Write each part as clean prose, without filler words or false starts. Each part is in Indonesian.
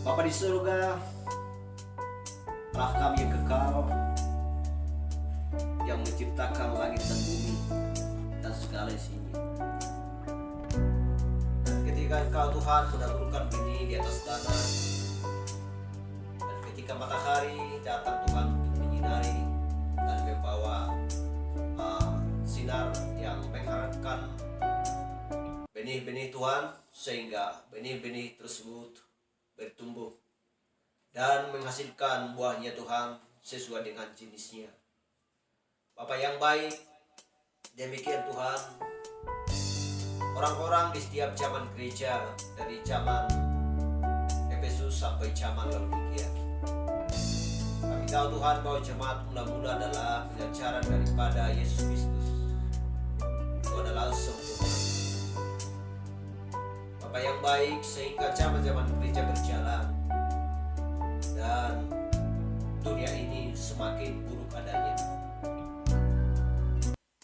Bapa di surga, Allah kami yang kekal, yang menciptakan langit dan bumi, segala isinya. Dan ketika Engkau Tuhan menaburkan benih di atas tanah, dan ketika matahari datang Tuhan untuk menyinari dan membawa sinar yang menghangatkan benih-benih Tuhan, sehingga benih-benih tersebut bertumbuh dan menghasilkan buahnya Tuhan sesuai dengan jenisnya. Bapa yang baik, demikian Tuhan, orang-orang di setiap zaman gereja, dari zaman Efesus sampai zaman Laodikia, kami tahu Tuhan bahwa jemaat mula-mula adalah pengajaran daripada Yesus Kristus. Itu adalah sempurna. Bapa yang baik, sehingga zaman-zaman gereja berjalan dan dunia ini semakin buruk adanya.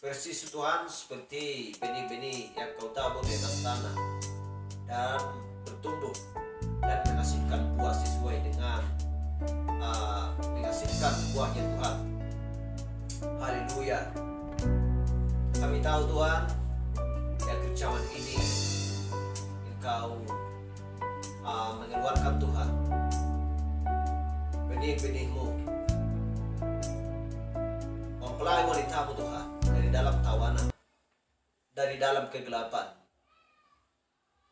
Persis Tuhan seperti benih-benih yang Kau tabur di atas tanah dan bertumbuh dan menghasilkan buah sesuai dengan menghasilkan buahnya Tuhan. Haleluya. Kami tahu Tuhan, di akhir zaman ini Engkau mengeluarkan Tuhan benih-benih-Mu, mempelai wanita-Mu Tuhan, dari dalam tawanan, dari dalam kegelapan,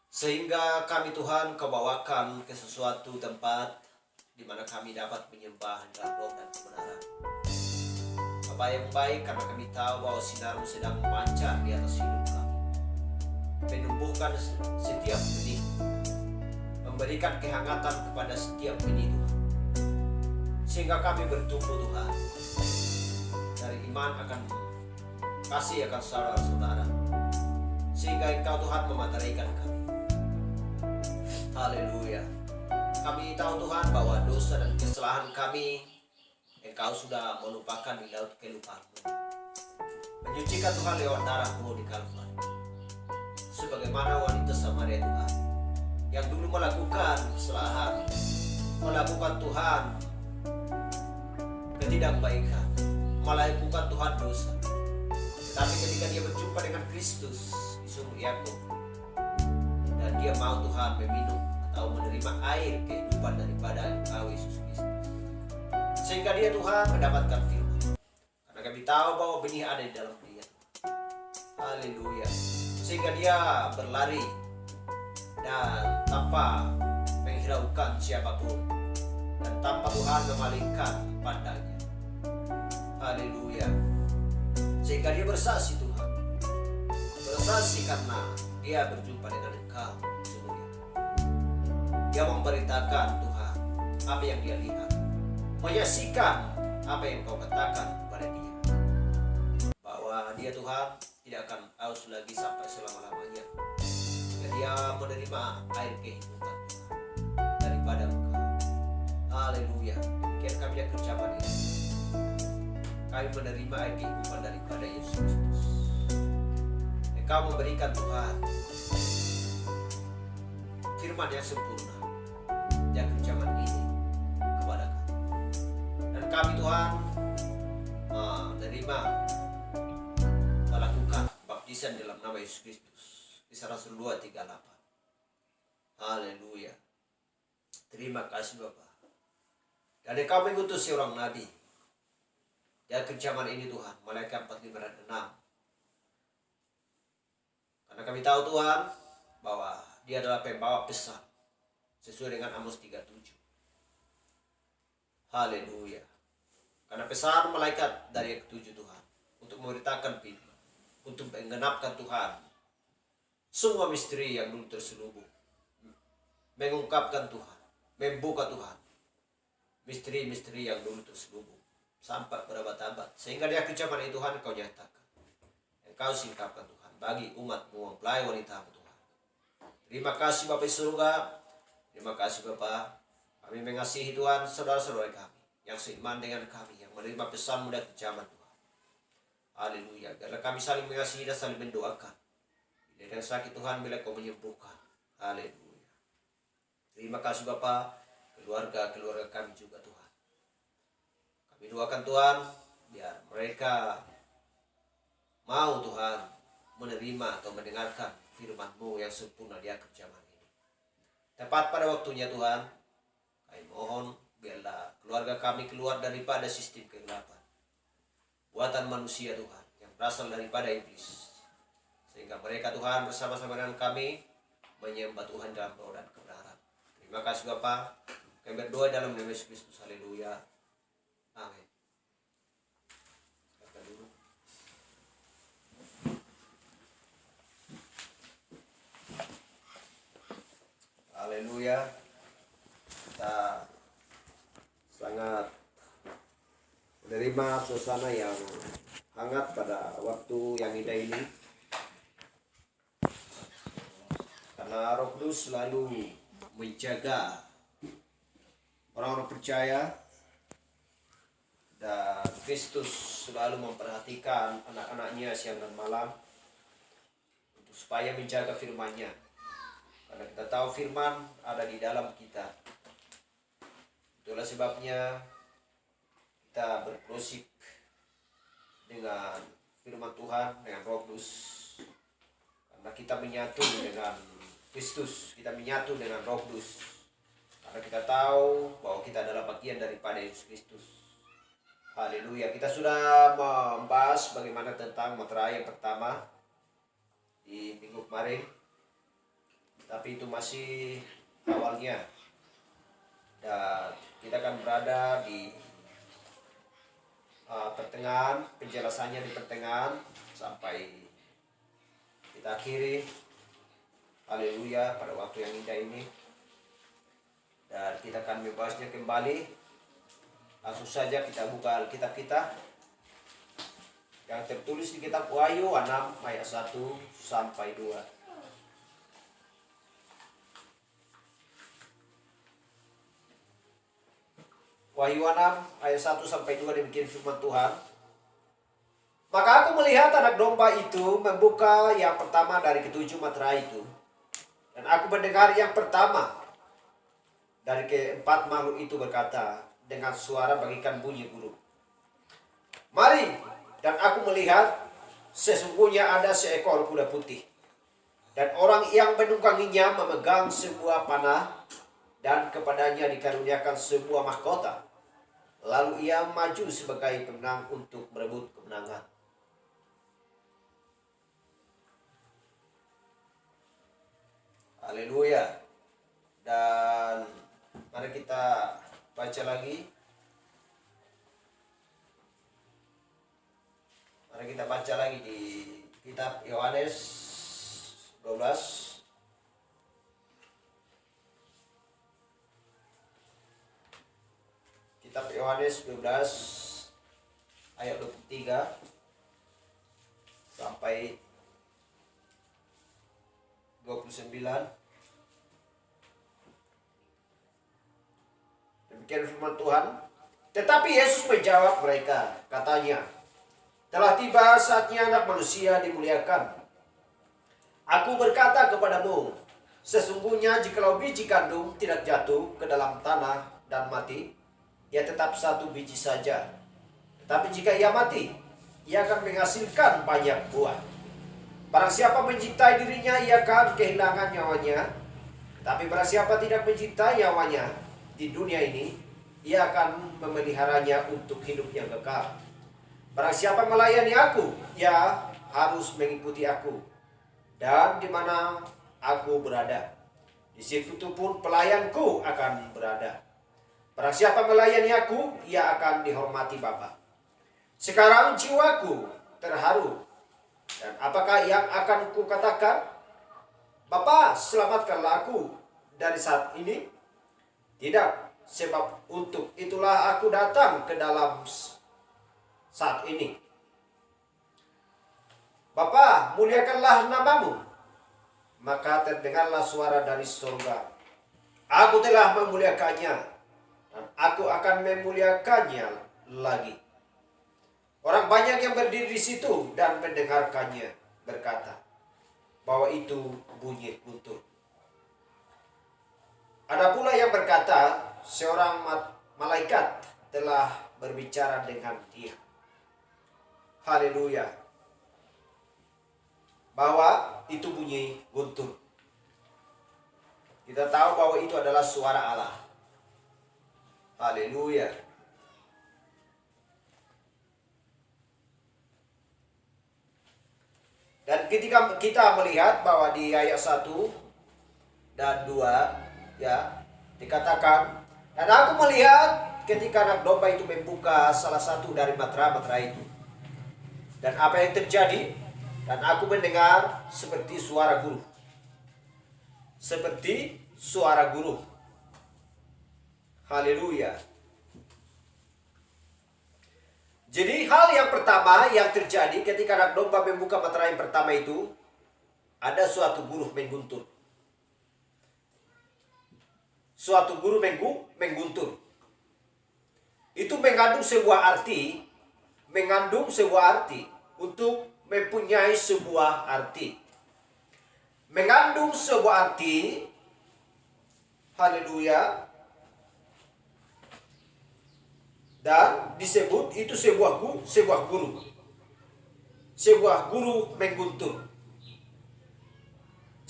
sehingga kami Tuhan Kau bawakan ke sesuatu tempat di mana kami dapat menyembah dalam roh dan kebenaran. Bapa yang baik, karena kami tahu bahwa sinar-Mu sedang memancar di atas hidup kami, menumbuhkan setiap benih, memberikan kehangatan kepada setiap benih Tuhan, sehingga kami bertumbuh Tuhan, dari iman akan kasih akan saudara-saudara, sehingga Engkau Tuhan memateraikan kami. Haleluya. Kami tahu Tuhan bahwa dosa dan kesalahan kami Engkau sudah melupakan di laut kelupaan-Mu, menyucikan Tuhan lewat darah-Mu di Kalvari, sebagaimana wanita Samaria Tuhan yang dulu melakukan kesalahan, melakukan Tuhan ketidakbaikan, melakukan Tuhan dosa. Tetapi ketika dia berjumpa dengan Kristus di sumur Yakub, dan dia mau Tuhan meminum atau menerima air kehidupan daripada Engkau Yesus Kristus, sehingga dia Tuhan mendapatkan firman. Karena kami tahu bahwa benih ada di dalam dia. Haleluya. Sehingga dia berlari dan tanpa menghiraukan siapapun, dan tanpa Tuhan memalingkan pandangnya. Haleluya. Sehingga dia bersaksi Tuhan, bersaksi karena dia berjumpa dengan Engkau semuanya. Dia memberitakan Tuhan apa yang dia lihat, menyaksikan apa yang Kau katakan kepada dia, bahwa dia Tuhan tidak akan haus lagi sampai selama-lamanya. Dan dia menerima air kehidupan daripada Engkau. Haleluya. Demikian kami yang kerjakan ini, kami menerima air kehidupan daripada Yesus Kristus. Engkau memberikan Tuhan firman yang sempurna di akhir zaman ini kepada kami. Dan kami Tuhan menerima, melakukan baptisan dalam nama Yesus Kristus. Kisah Rasul 2:38. Haleluya. Terima kasih Bapa. Dan Engkau mengutus seorang nabi di akhir zaman ini Tuhan, Malaikat 4:5-6. Karena kami tahu Tuhan bahwa dia adalah pembawa pesan sesuai dengan Amos 3:7. Haleluya. Karena pesan malaikat dari yang ketujuh Tuhan untuk memberitakan firman, untuk menggenapkan Tuhan semua misteri yang dulu terselubung, mengungkapkan Tuhan, membuka Tuhan misteri-misteri yang dulu terselubung sampai berabad-abad, sehingga di akhir zaman itu Tuhan Engkau nyatakan, Engkau singkapkan Tuhan bagi umat-Mu, mempelai wanita-Mu Tuhan. Terima kasih Bapa di surga, terima kasih Bapa. Kami mengasihi Tuhan saudara-saudara kami yang seiman dengan kami, yang menerima pesan-Mu dari zaman Tuhan. Haleluya. Biarlah kami saling mengasihi dan saling mendoakan. Bila yang sakit Tuhan, bila Kau menyembuhkan. Haleluya. Terima kasih Bapa. Keluarga-keluarga kami juga Tuhan, kami doakan Tuhan, biar mereka mau Tuhan menerima atau mendengarkan firman-Mu yang sempurna di akhir zaman ini. Tepat pada waktunya Tuhan, kami mohon biarlah keluarga kami keluar daripada sistem kegelapan, buatan manusia Tuhan, yang berasal daripada iblis. Sehingga mereka Tuhan bersama-sama dengan kami menyembah Tuhan dalam roh dan kebenaran. Terima kasih Bapa. Kami berdoa dalam nama Yesus Kristus. Haleluya. Amin. Haleluya. Kita sangat menerima suasana yang hangat pada waktu yang indah ini, karena Roh Kudus selalu menjaga orang-orang percaya, dan Kristus selalu memperhatikan anak-anaknya siang dan malam untuk supaya menjaga firman-Nya. Karena kita tahu firman ada di dalam kita. Itulah sebabnya kita berprosip dengan firman Tuhan, dengan Roh Kudus. Karena kita menyatu dengan Kristus, kita menyatu dengan Roh Kudus. Karena kita tahu bahwa kita adalah bagian daripada Yesus Kristus. Haleluya. Kita sudah membahas bagaimana tentang materai yang pertama di minggu kemarin. Tapi itu masih awalnya. Dan kita akan berada di pertengahan, penjelasannya di pertengahan sampai kita akhiri. Haleluya, pada waktu yang indah ini. Dan kita akan membahasnya kembali. Langsung saja kita buka Alkitab kita yang tertulis di kitab Wahyu 6 ayat 1 sampai 2. Wahyu 6 ayat 1 sampai 2 demikian firman Tuhan. Maka aku melihat anak domba itu membuka yang pertama dari ketujuh materai itu. Dan aku mendengar yang pertama dari keempat makhluk itu berkata dengan suara bagikan bunyi burung. Mari, dan aku melihat sesungguhnya ada seekor kuda putih. Dan orang yang menungganginya memegang sebuah panah, dan kepadanya dikaruniakan sebuah mahkota. Lalu ia maju sebagai pemenang untuk merebut kemenangan. Haleluya. Dan mari kita baca lagi. Mari kita baca lagi di kitab Yohanes 12. Kitab Yohanes 12 ayat 23 sampai 29. Demikian firman Tuhan. Tetapi Yesus menjawab mereka, katanya, telah tiba saatnya anak manusia dimuliakan. Aku berkata kepadamu, sesungguhnya jikalau biji gandum tidak jatuh ke dalam tanah dan mati, ia tetap satu biji saja. Tetapi jika ia mati, ia akan menghasilkan banyak buah. Barang siapa mencintai dirinya, ia akan kehilangan nyawanya. Tapi barang siapa tidak mencintai nyawanya di dunia ini, ia akan memeliharanya untuk hidup yang kekal. Barang siapa melayani aku, ia harus mengikuti aku. Dan di mana aku berada, di situ pun pelayanku akan berada. Barang siapa melayani aku, ia akan dihormati Bapa. Sekarang jiwaku terharu. Dan apakah yang akan kukatakan? Bapa, selamatkanlah aku dari saat ini. Tidak, sebab untuk itulah aku datang ke dalam saat ini. Bapa, muliakanlah namamu. Maka terdengarlah suara dari surga. Aku telah memuliakannya, dan aku akan memuliakannya lagi. Orang banyak yang berdiri di situ dan mendengarkannya berkata bahwa itu bunyi guntur. Ada pula yang berkata seorang malaikat telah berbicara dengan dia. Haleluya. berbunyi guntur. Kita tahu bahwa itu adalah suara Allah. Haleluya. Dan ketika kita melihat bahwa di ayat 1 dan 2 ya dikatakan, dan aku melihat ketika anak domba itu membuka salah satu dari matra-matra itu. Dan apa yang terjadi? Dan aku mendengar seperti suara guru. Seperti suara guru. Haleluya. Jadi hal yang pertama yang terjadi ketika anak domba membuka matra yang pertama itu, ada suatu guru mengguntur. Suatu guru mengguntur. Itu mengandung sebuah arti, untuk mempunyai sebuah arti. Mengandung sebuah arti, haleluya, dan disebut itu sebuah guru. Sebuah guru mengguntur.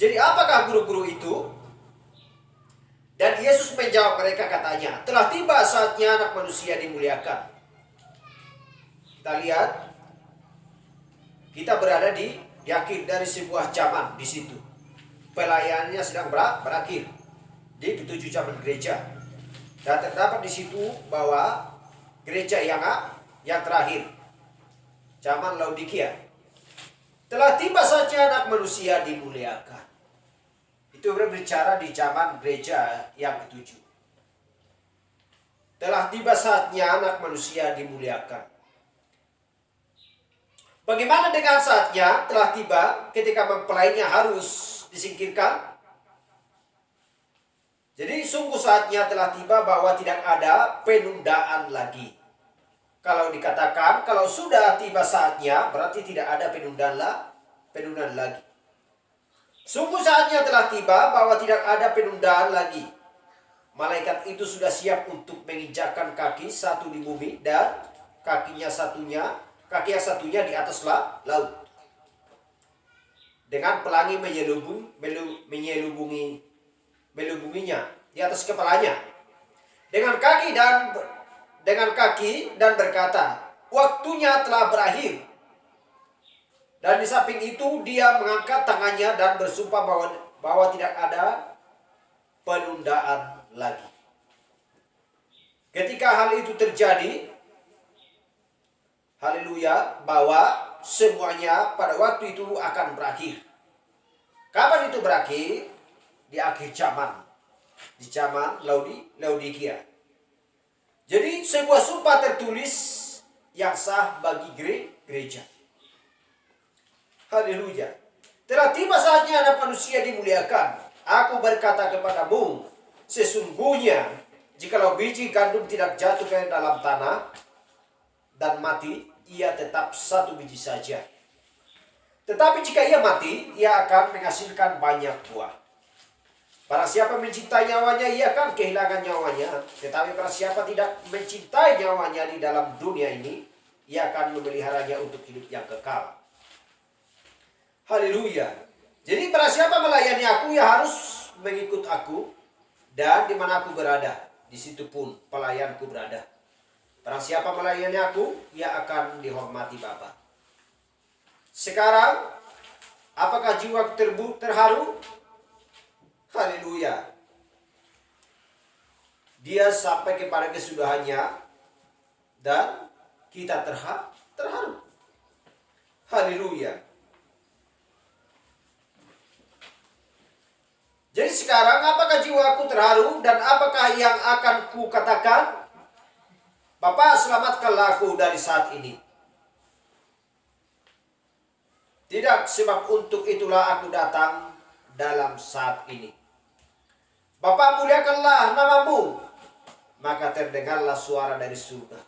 Jadi apakah guru-guru itu? Dan Yesus menjawab mereka katanya, telah tiba saatnya anak manusia dimuliakan. Kita lihat, kita berada di akhir dari sebuah zaman di situ. Pelayanannya sedang berakhir di ketujuh zaman gereja. Dan terdapat di situ bahwa gereja yang terakhir, zaman Laodikia, telah tiba saatnya anak manusia dimuliakan. Itu berbicara di zaman gereja yang ketujuh. Telah tiba saatnya anak manusia dimuliakan. Bagaimana dengan saatnya telah tiba ketika mempelainya harus disingkirkan? Jadi sungguh saatnya telah tiba bahwa tidak ada penundaan lagi. Kalau dikatakan kalau sudah tiba saatnya berarti tidak ada penundaan lagi. Sungguh saatnya telah tiba bahwa tidak ada penundaan lagi. Malaikat itu sudah siap untuk menginjakkan kaki satu di bumi dan kaki yang satunya di atas laut. Dengan pelangi menyelubunginya di atas kepalanya. Dengan kaki dan berkata, waktunya telah berakhir. Dan di samping itu dia mengangkat tangannya dan bersumpah bahwa tidak ada penundaan lagi. Ketika hal itu terjadi, haleluya, bahwa semuanya pada waktu itu akan berakhir. Kapan itu berakhir? Di akhir zaman. Di zaman Laodikia. Jadi sebuah sumpah tertulis yang sah bagi gereja. Haleluya. Telah tiba saatnya anak manusia dimuliakan. Aku berkata kepadamu, sesungguhnya jikalau biji gandum tidak jatuh ke dalam tanah dan mati, ia tetap satu biji saja. Tetapi jika ia mati, ia akan menghasilkan banyak buah. Barang siapa mencintai nyawanya, ia akan kehilangan nyawanya. Tetapi barang siapa tidak mencintai nyawanya di dalam dunia ini, ia akan memeliharanya untuk hidup yang kekal. Haleluya. Jadi barang siapa melayani aku, ia harus mengikut aku. Dan di mana aku berada, di situ pun pelayanku berada. Barang siapa melayani aku, ia akan dihormati Bapa. Sekarang, apakah jiwa terharu? Haleluya. Dia sampai kepada kesudahannya dan kita terharu. Haleluya. Jadi sekarang apakah jiwaku terharu dan apakah yang akan ku katakan? Bapa, selamatkanlah aku dari saat ini. Tidak, sebab untuk itulah aku datang dalam saat ini. Bapa, muliakanlah namamu. Maka terdengarlah suara dari surga.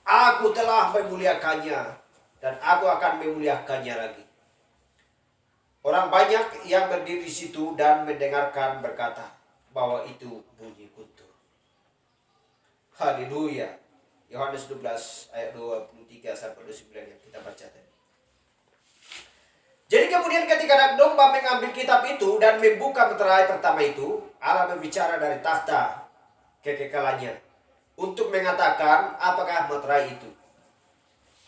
Aku telah memuliakannya dan aku akan memuliakannya lagi. Orang banyak yang berdiri di situ dan mendengarkan berkata bahwa itu bunyi guntur. Haleluya. Yohanes 12 ayat 23 sampai 29 yang kita baca tadi. Jadi kemudian kemudian ketika anak domba mengambil kitab itu dan membuka meterai pertama itu, Allah berbicara dari takhta kekekalannya untuk mengatakan apakah meterai itu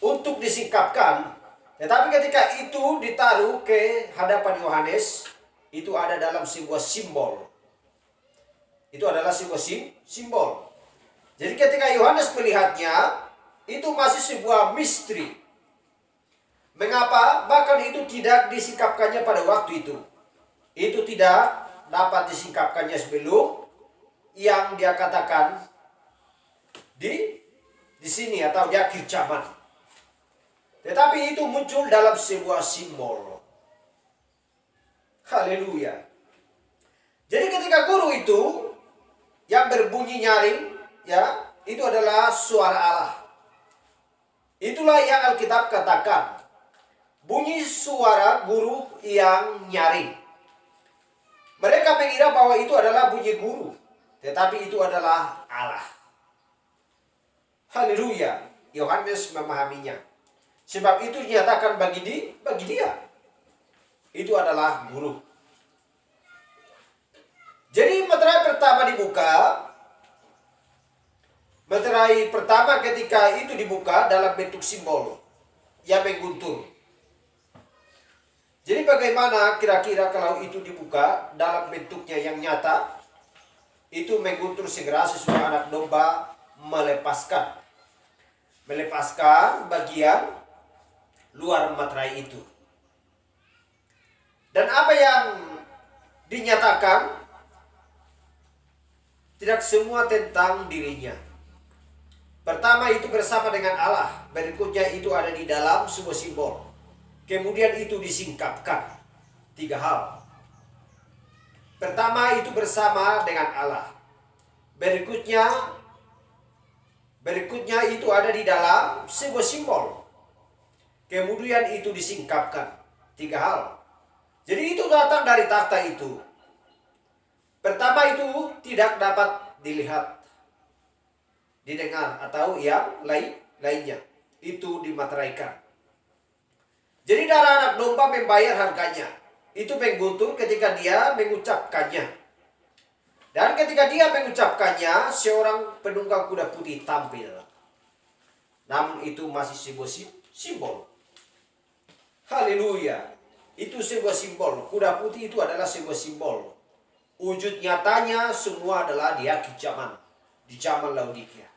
untuk disingkapkan. Tetapi ketika itu ditaruh ke hadapan Yohanes, itu ada dalam sebuah simbol. Itu adalah sebuah simbol. Jadi ketika Yohanes melihatnya, itu masih sebuah misteri. Mengapa? Bahkan itu tidak disingkapkannya pada waktu itu. Itu tidak dapat disingkapkannya sebelum yang dia katakan di sini atau di akhir zaman. Tetapi itu muncul dalam sebuah simbol. Haleluya. Jadi ketika guru itu yang berbunyi nyaring, ya, itu adalah suara Allah. Itulah yang Alkitab katakan. Bunyi suara guru yang nyaring. Mereka mengira bahwa itu adalah bunyi guru, tetapi itu adalah Allah. Haleluya. Yohanes memahaminya. Sebab itu dinyatakan bagi dia. Itu adalah guru. Jadi meterai pertama dibuka. Meterai pertama ketika itu dibuka dalam bentuk simbol yang mengguntur. Jadi bagaimana kira-kira kalau itu dibuka dalam bentuknya yang nyata? Itu mengguntur segera sesuai anak domba melepaskan bagian luar materai itu. Dan apa yang dinyatakan tidak semua tentang dirinya. Pertama itu bersama dengan Allah, berikutnya itu ada di dalam sebuah simbol. Kemudian itu disingkapkan. 3 hal. Pertama itu bersama dengan Allah. Berikutnya itu ada di dalam sebuah simbol. Kemudian itu disingkapkan. 3 hal. Jadi itu datang dari takhta itu. Pertama itu tidak dapat dilihat, didengar, atau yang lainnya. Itu dimateraikan. Jadi darah anak domba membayar harganya. Itu mengguntur ketika dia mengucapkannya. Dan ketika dia mengucapkannya, seorang penunggang kuda putih tampil. Namun itu masih sebuah simbol. Haleluya. Itu sebuah simbol. Kuda putih itu adalah sebuah simbol. Wujud nyatanya semua adalah di akhir zaman. Di zaman Laodikia.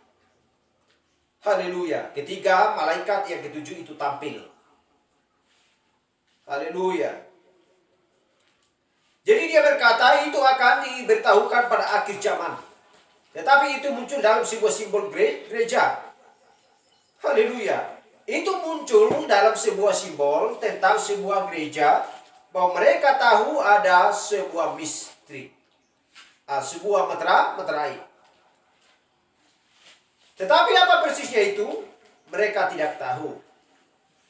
Haleluya. Ketiga, malaikat yang ketujuh itu tampil. Haleluya. Jadi dia berkata itu akan diberitahukan pada akhir zaman. Tetapi itu muncul dalam sebuah simbol gereja. Haleluya. Itu muncul dalam sebuah simbol tentang sebuah gereja. Bahwa mereka tahu ada sebuah misteri. Sebuah meterai. Tetapi apa persisnya itu? Mereka tidak tahu.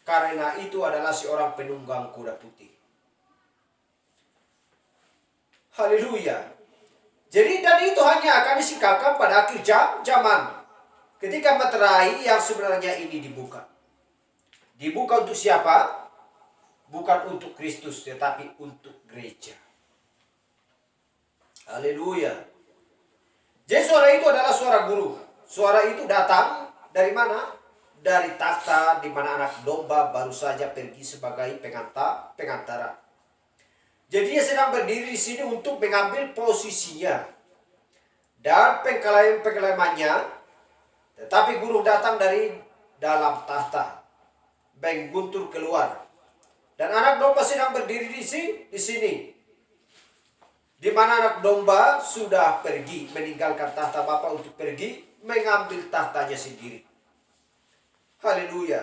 Karena itu adalah seorang penunggang kuda putih. Haleluya. Jadi dan itu hanya akan disingkapkan pada akhir zaman. Ketika meterai yang sebenarnya ini dibuka. Dibuka untuk siapa? Bukan untuk Kristus, tetapi untuk gereja. Haleluya. Jadi suara itu adalah suara guru. Suara itu datang dari mana? Dari takhta di mana anak domba baru saja pergi sebagai pengantara. Jadi dia sedang berdiri di sini untuk mengambil posisinya dan pengkalamannya. Tetapi guru datang dari dalam takhta, mengguntur keluar, dan anak domba sedang berdiri di sini, di mana anak domba sudah pergi meninggalkan takhta Bapa untuk pergi mengambil tahtanya sendiri. Haleluya.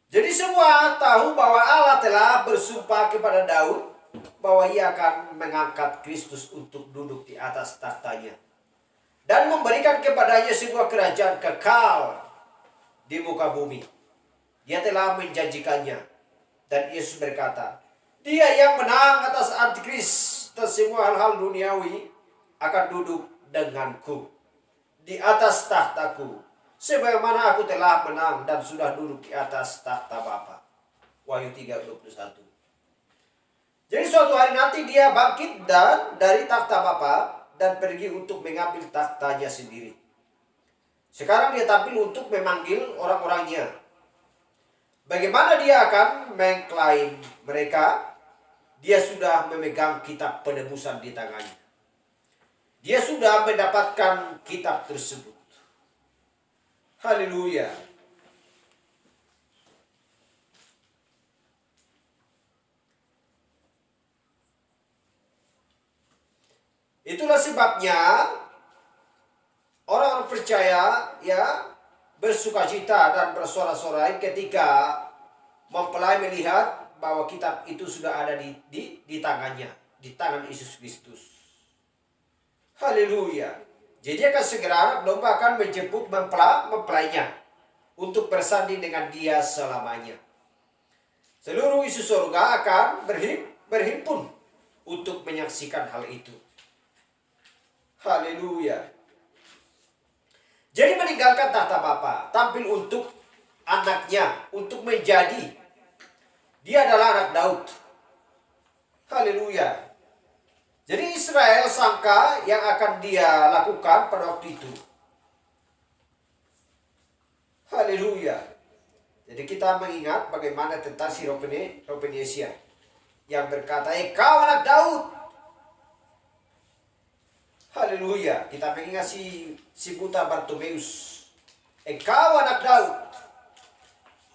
Jadi semua tahu bahwa Allah telah bersumpah kepada Daud bahwa ia akan mengangkat Kristus untuk duduk di atas tahtanya dan memberikan kepadanya sebuah kerajaan kekal di muka bumi. Dia telah menjanjikannya. Dan Yesus berkata, dia yang menang atas antikris dan semua hal-hal duniawi akan duduk denganku di atas tahtaku sebagaimana aku telah menang dan sudah duduk di atas takhta Bapa. Wahyu 3:21. Jadi suatu hari nanti dia bangkit dan dari takhta Bapa dan pergi untuk mengambil takhtanya sendiri. Sekarang dia tampil untuk memanggil orang-orangnya. Bagaimana dia akan mengklaim mereka? Dia sudah memegang kitab penebusan di tangannya. Dia sudah mendapatkan kitab tersebut. Haleluya. Itulah sebabnya orang-orang percaya ya bersukacita dan bersorak-sorai ketika mempelai melihat bahwa kitab itu sudah ada di tangannya, di tangan Yesus Kristus. Haleluya. Jadi akan segera anak domba akan menjemput mempelainya untuk bersanding dengan dia selamanya. Seluruh isi surga akan berhimpun untuk menyaksikan hal itu. Haleluya. Jadi meninggalkan tahta Bapa, tampil untuk anaknya, untuk menjadi. Dia adalah anak Daud. Haleluya. Jadi Israel sangka yang akan dia lakukan pada waktu itu. Haleluya. Jadi kita mengingat bagaimana tentang si Ropenesia yang berkata, kau anak Daud. Haleluya. Kita mengingat si buta Bartimeus. Kau anak Daud.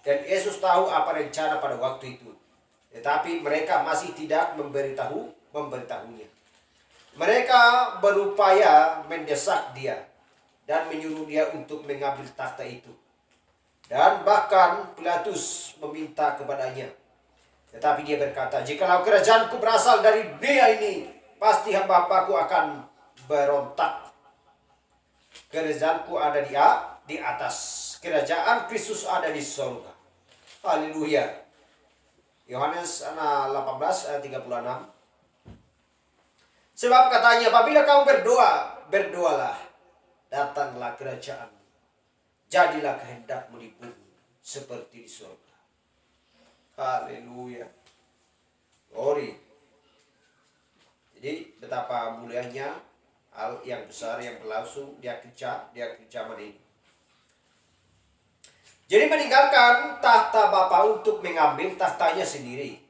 Dan Yesus tahu apa rencana pada waktu itu. Tetapi mereka masih tidak memberitahunya. Mereka berupaya mendesak dia dan menyuruh dia untuk mengambil takhta itu. Dan bahkan Pilatus meminta kepadanya. Tetapi dia berkata, jikalau kerajaanku berasal dari dunia ini, pasti hamba-hambaku akan berontak. Kerajaanku ada di atas. Kerajaan Kristus ada di surga. Haleluya. Yohanes 18 ayat 36. Sebab katanya, apabila kamu berdoalah, datanglah kerajaan. Jadilah kehendakmu di bumi seperti di surga. Haleluya. Glory. Jadi betapa mulianya hal yang besar yang berlangsung di akhir zaman ini. Jadi meninggalkan tahta Bapa untuk mengambil tahtanya sendiri.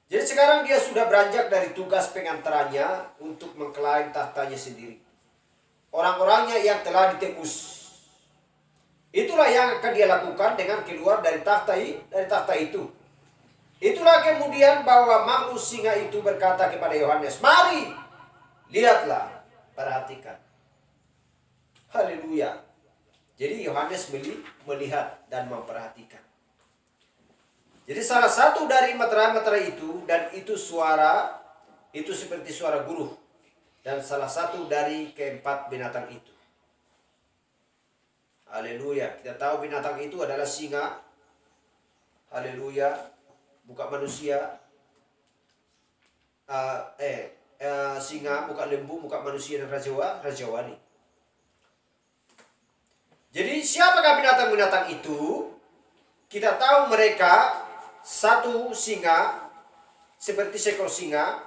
Jadi sekarang dia sudah beranjak dari tugas pengantarannya untuk mengklaim tahtanya sendiri. Orang-orangnya yang telah ditebus. Itulah yang akan dia lakukan dengan keluar dari tahta itu. Itulah kemudian bahwa makhluk singa itu berkata kepada Yohanes, mari, lihatlah, perhatikan. Haleluya. Jadi Yohanes melihat dan memperhatikan. Jadi salah satu dari meterai-meterai itu, dan itu suara, itu seperti suara guruh. Dan salah satu dari keempat binatang itu. Haleluya. Kita tahu binatang itu adalah singa. Haleluya. Bukan manusia. Singa, bukan lembu, bukan manusia dan rajawali. Jadi siapakah binatang-binatang itu? Kita tahu mereka satu singa, seperti seekor singa,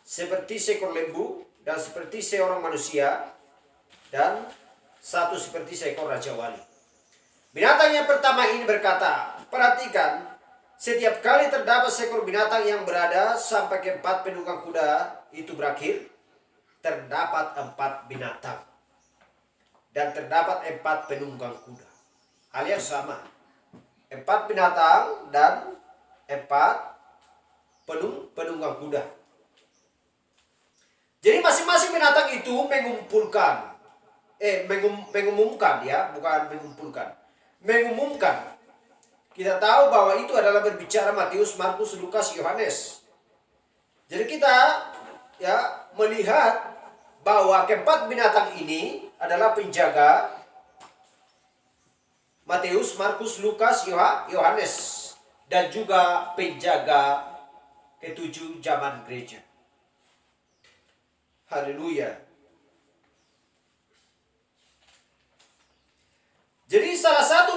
seperti seekor lembu, dan seperti seorang manusia, dan satu seperti seekor rajawali. Binatang yang pertama ini berkata, perhatikan, setiap kali terdapat seekor binatang yang berada sampai keempat penunggang kuda itu berakhir, terdapat 4 binatang. Dan terdapat 4 penunggang kuda. Hal yang sama. 4 binatang dan 4 penunggang kuda. Jadi masing-masing binatang itu mengumumkan ya, bukan mengumpulkan. Mengumumkan. Kita tahu bahwa itu adalah berbicara Matius, Markus, Lukas, Yohanes. Jadi kita ya melihat bahwa keempat binatang ini adalah penjaga Matius, Markus, Lukas, Yohanes, dan juga penjaga ke-7 zaman gereja. Haleluya. Jadi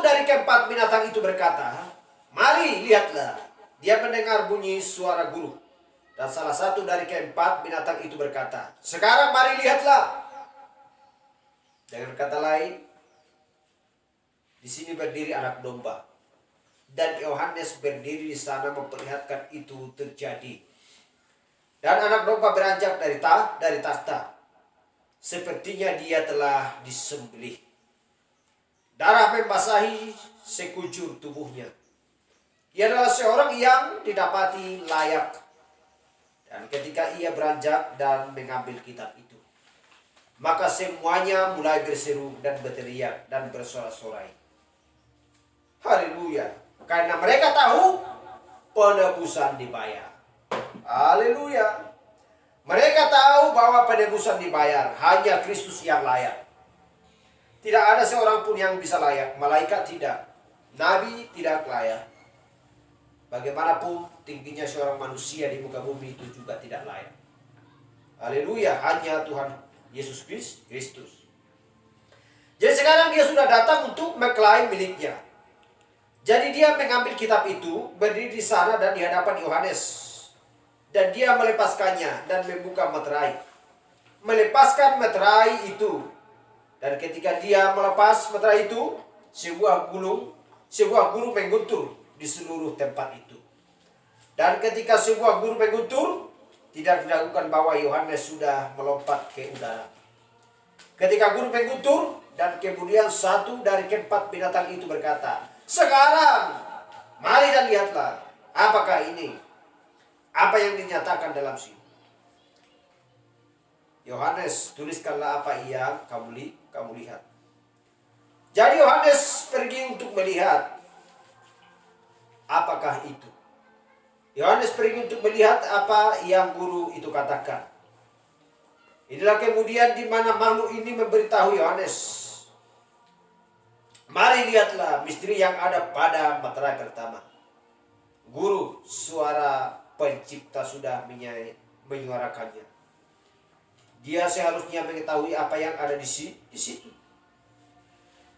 dari keempat binatang itu berkata, "Mari, lihatlah." Dia mendengar bunyi suara guru. Dan salah satu dari keempat binatang itu berkata, "Sekarang mari lihatlah." Dengan kata lain, di sini berdiri anak domba. Dan Yohanes berdiri di sana memperlihatkan itu terjadi. Dan anak domba beranjak dari tahta. Sepertinya dia telah disembelih. Darah membasahi sekujur tubuhnya. Ia adalah seorang yang didapati layak. Dan ketika ia beranjak dan mengambil kitab itu, maka semuanya mulai berseru dan berteriak dan bersorak-sorai. Haleluya. Karena mereka tahu penebusan dibayar. Haleluya. Mereka tahu bahwa penebusan dibayar. Hanya Kristus yang layak. Tidak ada seorang pun yang bisa layak. Malaikat tidak. Nabi tidak layak. Bagaimanapun tingginya seorang manusia di muka bumi itu juga tidak layak. Haleluya. Hanya Tuhan Yesus Kristus. Jadi sekarang dia sudah datang untuk mengklaim miliknya. Jadi dia mengambil kitab itu, berdiri di sana dan di hadapan Yohanes. Dan dia melepaskannya dan membuka meterai. Melepaskan meterai itu. Dan ketika dia melepas meterai itu, sebuah guru mengguntur di seluruh tempat itu. Dan ketika sebuah guru mengguntur, tidak dilakukan bahwa Yohanes sudah melompat ke udara. Ketika guru mengguntur, dan kemudian satu dari keempat binatang itu berkata, "Sekarang, mari dan lihatlah, apakah ini? Apa yang dinyatakan dalam sini?" Yohanes, tuliskanlah apa yang kamu lihat. Jadi Yohanes pergi untuk melihat apakah itu. Yohanes pergi untuk melihat apa yang guru itu katakan. Inilah kemudian di mana makhluk ini memberitahu Yohanes, "Mari lihatlah misteri yang ada pada meterai pertama. Guru, suara pencipta sudah menyuarakannya. Dia seharusnya mengetahui apa yang ada di situ."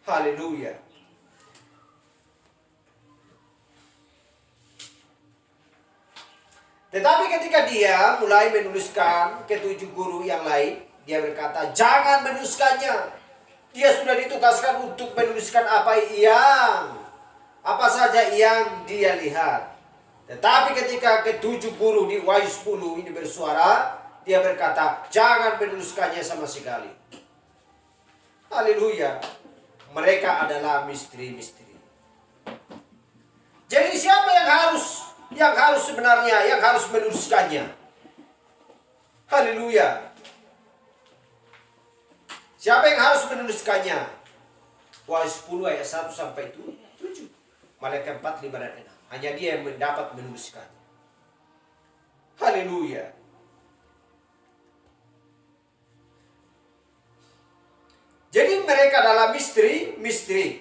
Haleluya. Tetapi ketika dia mulai menuliskan ketujuh guru yang lain, dia berkata, "Jangan menuliskannya. Dia sudah ditugaskan untuk menuliskan apa saja yang dia lihat." Tetapi ketika ketujuh guru di Wahyu 10 ini bersuara, dia berkata, "Jangan menuliskannya sama sekali." Haleluya. Mereka adalah misteri-misteri. Jadi siapa yang harus menuliskannya? Haleluya. Siapa yang harus menuliskannya? Wahyu 10 ayat 1 sampai 7. Malaikat 4, 5 dan 6. Hanya dia yang mendapat menuliskannya. Haleluya. Jadi mereka adalah misteri.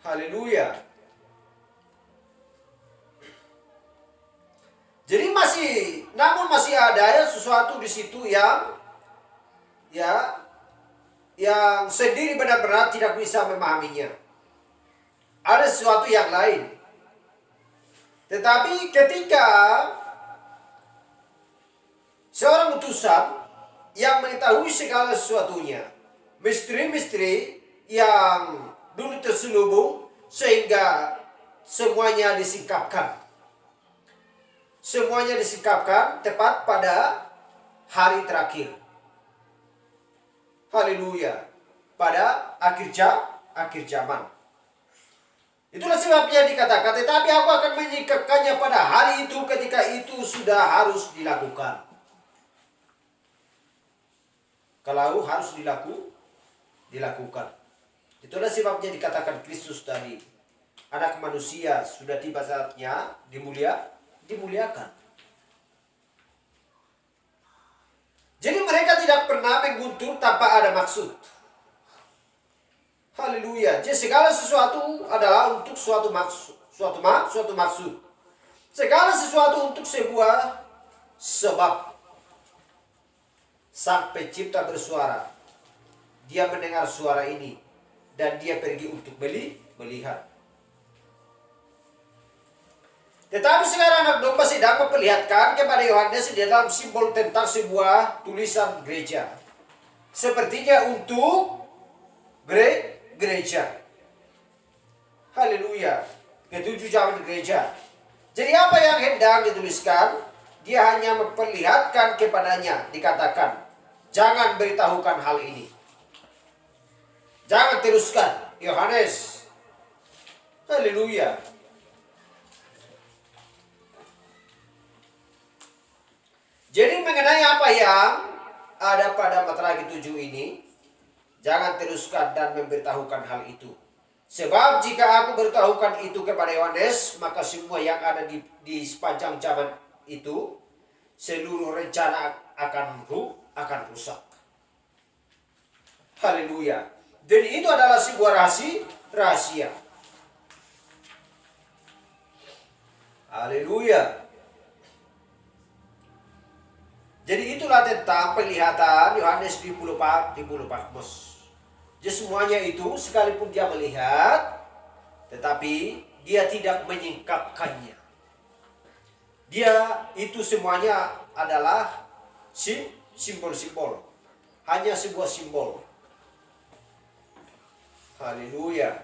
Haleluya. Jadi masih ada sesuatu di situ yang sendiri benar-benar tidak bisa memahaminya. Ada sesuatu yang lain. Tetapi ketika seorang utusan yang mengetahui segala sesuatunya, misteri-misteri yang dulu terselubung sehingga semuanya disingkapkan. Semuanya disingkapkan tepat pada hari terakhir. Haleluya. Pada akhir zaman. Itulah sebabnya dikatakan, "Tetapi aku akan menyingkapkannya pada hari itu ketika itu sudah harus dilakukan." Kalau harus dilakukan. Itulah sebabnya dikatakan Kristus tadi, anak manusia sudah tiba saatnya dimuliakan. Jadi mereka tidak pernah mengguntur tanpa ada maksud. Haleluya. Jadi segala sesuatu adalah untuk suatu maksud. Segala sesuatu untuk sebuah sebab. Sang pencipta bersuara. dia mendengar suara ini dan dia pergi untuk melihat. Tetapi sekarang anak domba sedang memperlihatkan kepada Yohanes di dalam simbol tentang sebuah tulisan gereja. Sepertinya untuk gereja. Haleluya. Ketujuh zaman gereja. Jadi apa yang hendak dituliskan? Dia hanya memperlihatkan kepadanya. Dikatakan, jangan beritahukan hal ini. Jangan teruskan, Yohanes. Haleluya. Jadi mengenai apa yang ada pada Meterai 7 ini, jangan teruskan dan memberitahukan hal itu. Sebab jika aku beritahukan itu kepada Yohanes, maka semua yang ada di sepanjang zaman itu, seluruh rencana akan rusak. Haleluya. Jadi itu adalah sebuah rahasia. Haleluya. Jadi itulah tentang penglihatan Yohanes di Pulau Patmos. Jadi semuanya itu sekalipun dia melihat, tetapi dia tidak menyingkapkannya. Dia itu semuanya adalah simbol-simbol. Hanya sebuah simbol. Haleluya.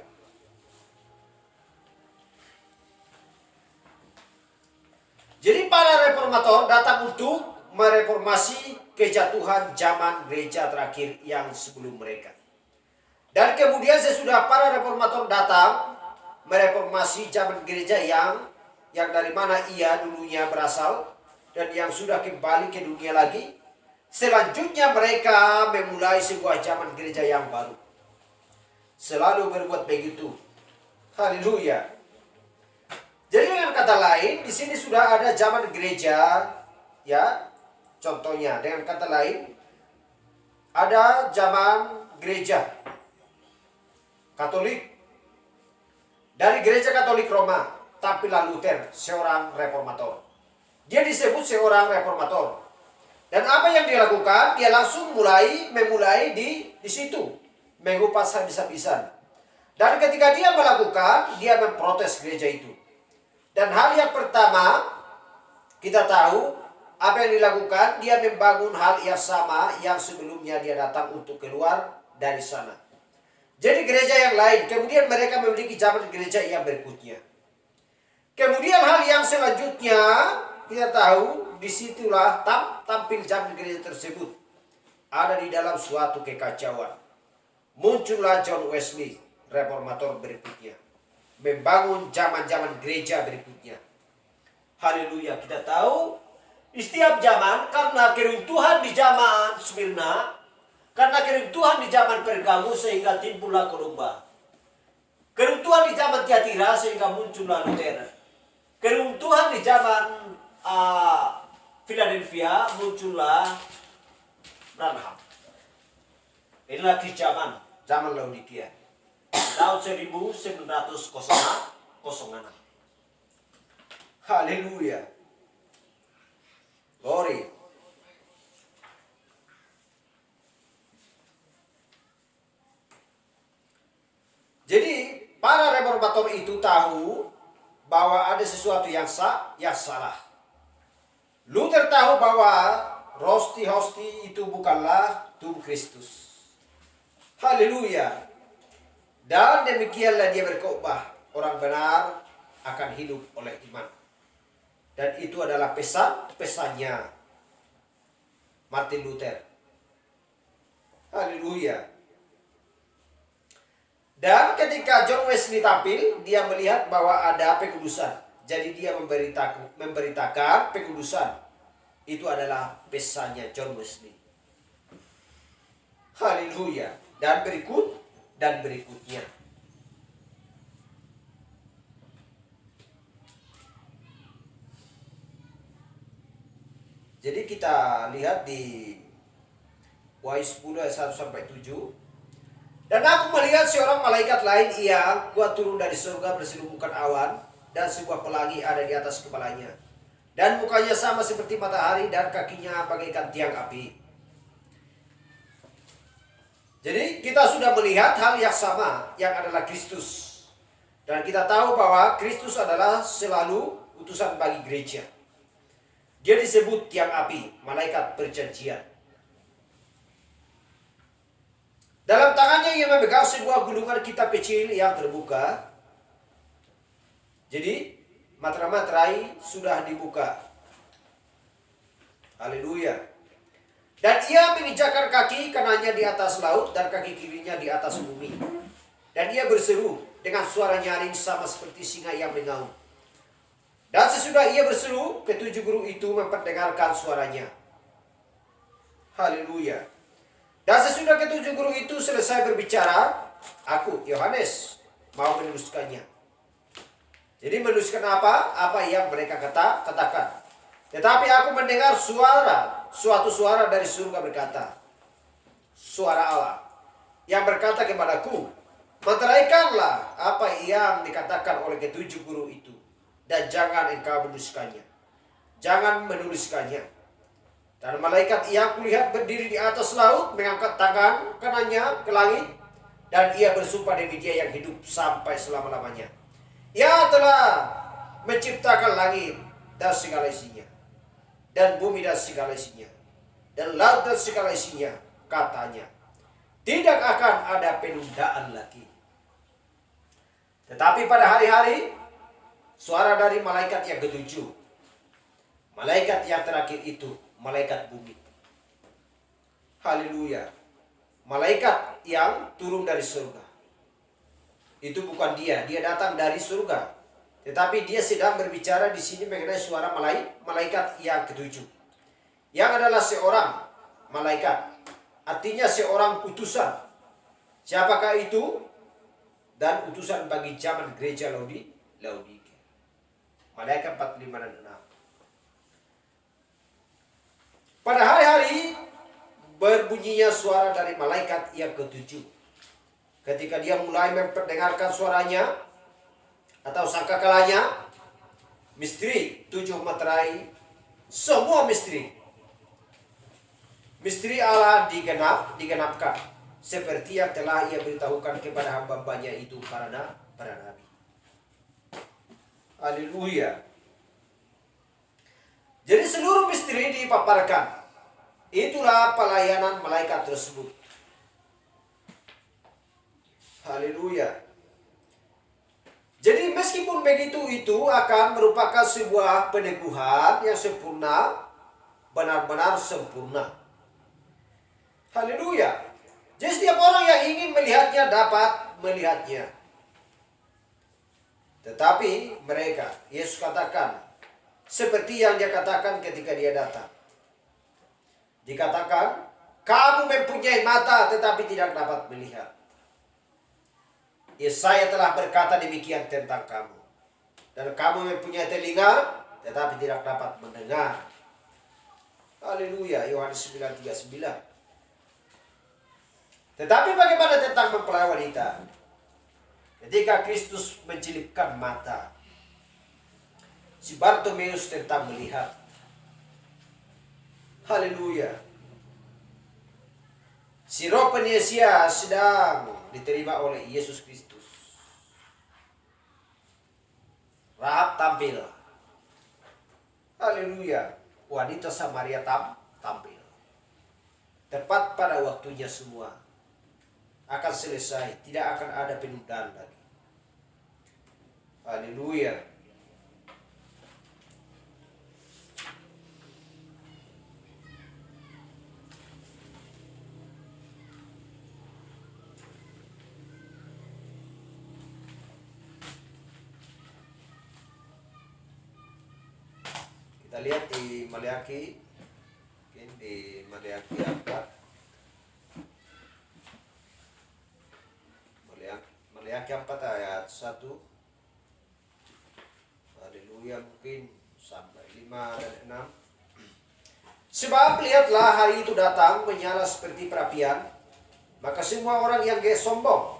Jadi para reformator datang untuk mereformasi kejatuhan zaman gereja terakhir yang sebelum mereka. Dan kemudian sesudah para reformator datang mereformasi zaman gereja yang dari mana ia dulunya berasal dan yang sudah kembali ke dunia lagi, selanjutnya mereka memulai sebuah zaman gereja yang baru. Selalu berbuat begitu. Haleluya. Jadi dengan kata lain, di sini sudah ada zaman gereja, ya. Contohnya, dengan kata lain, ada zaman gereja Katolik. Dari gereja Katolik Roma, tampillah Luther, seorang reformator. Dia disebut seorang reformator. Dan apa yang dia lakukan? Dia langsung memulai di situ. Mengupas habis-habisan. Dan ketika dia melakukan, dia memprotes gereja itu. Dan hal yang pertama, kita tahu, apa yang dilakukan? Dia membangun hal yang sama yang sebelumnya dia datang untuk keluar dari sana. Jadi gereja yang lain, kemudian mereka memiliki zaman gereja yang berikutnya. Kemudian hal yang selanjutnya, kita tahu, disitulah tampil zaman gereja tersebut. Ada di dalam suatu kekacauan. Muncullah John Wesley, reformator berikutnya. Membangun zaman-zaman gereja berikutnya. Haleluya, kita tahu, di setiap zaman, karena keruntuhan di zaman Smyrna, karena keruntuhan di zaman Pergamus sehingga timbullah Kolumba. Keruntuhan di zaman Tiatira sehingga muncullah Luther. Keruntuhan di zaman Philadelphia muncullah Branham. Inilah di zaman Laodikia. Tahun 1906. Haleluya. Glory. Jadi para reformator itu tahu bahwa ada sesuatu yang salah. Luther tahu bahwa hosti itu bukanlah tubuh Kristus. Haleluya. Dan demikianlah dia berkhotbah, orang benar akan hidup oleh iman. Dan itu adalah pesannya Martin Luther. Haleluya. Dan ketika John Wesley tampil, dia melihat bahwa ada pekudusan. Jadi dia memberitakan pekudusan. Itu adalah pesannya John Wesley. Haleluya. Dan berikutnya. Jadi kita lihat di Wahyu 10 ayat 1-7. Dan aku melihat seorang malaikat lain yang kuat turun dari surga berselubungkan awan, dan sebuah pelangi ada di atas kepalanya. Dan mukanya sama seperti matahari dan kakinya bagaikan tiang api. Jadi kita sudah melihat hal yang sama, yang adalah Kristus. Dan kita tahu bahwa Kristus adalah selalu utusan bagi gereja. Dia disebut tiang api, malaikat perjanjian. Dalam tangannya ia memegang sebuah gulungan kitab kecil yang terbuka. Jadi materai sudah dibuka. Haleluya. Dan ia menginjakkan kaki kanannya di atas laut dan kaki kirinya di atas bumi. Dan ia berseru dengan suara nyaring sama seperti singa yang mengaum. Dan sesudah ia berseru, ketujuh guru itu memperdengarkan suaranya. Haleluya. Dan sesudah ketujuh guru itu selesai berbicara, aku, Yohanes, mau meneruskannya. Jadi meneruskan apa? Apa yang mereka katakan. Tetapi aku mendengar suatu suara dari surga berkata, suara Allah, yang berkata kepadaku, meteraikanlah apa yang dikatakan oleh ketujuh guru itu, dan jangan engkau menuliskannya. Jangan menuliskannya. Dan malaikat yang kulihat berdiri di atas laut, mengangkat tangan kanannya ke langit, dan ia bersumpah demi Dia yang hidup sampai selama-lamanya. Ia telah menciptakan langit dan segala isinya, dan bumi dan segala isinya, dan laut dan segala isinya, katanya, tidak akan ada penundaan lagi. Tetapi pada hari-hari, suara dari malaikat yang ketujuh, malaikat yang terakhir itu, malaikat bumi. Haleluya. Malaikat yang turun dari surga. Itu bukan dia datang dari surga. Tetapi dia sedang berbicara di sini mengenai suara malaikat yang ketujuh. Yang adalah seorang malaikat. Artinya seorang utusan. Siapakah itu? Dan utusan bagi zaman gereja Laodikia. Malaikat 45 dan 6. Pada hari-hari berbunyinya suara dari malaikat yang ketujuh. Ketika dia mulai memperdengarkan suaranya atau sangkakalanya, misteri 7 materai, semua misteri Allah digenapkan seperti yang telah ia beritahukan kepada hamba-hambanya itu para nabi. Haleluya. Jadi seluruh misteri dipaparkan. Itulah pelayanan malaikat tersebut. Haleluya. Jadi meskipun begitu, itu akan merupakan sebuah peneguhan yang sempurna, benar-benar sempurna. Haleluya. Jadi setiap orang yang ingin melihatnya dapat melihatnya. Tetapi mereka, Yesus katakan, seperti yang dia katakan ketika dia datang. Dikatakan, kamu mempunyai mata tetapi tidak dapat melihat. Yesaya telah berkata demikian tentang kamu. Dan kamu mempunyai telinga tetapi tidak dapat mendengar. Haleluya. Yohanes 9:39. Tetapi bagaimana tentang mempelai wanita? Ketika Kristus mencelupkan mata, si Bartimeus tentang melihat. Haleluya. Si roh penyesia sedang diterima oleh Yesus Kristus. Rahab tampil. Haleluya. Wanita Samaria tampil. Tepat pada waktunya semua akan selesai. Tidak akan ada penundaan lagi. Haleluya. Kita lihat di Maleakhi, di Maleakhi 4. Maleakhi 4 ayat 1. Haleluya, mungkin sampai 5 dan 6. Sebab lihatlah hari itu datang menyala seperti perapian, maka semua orang yang sombong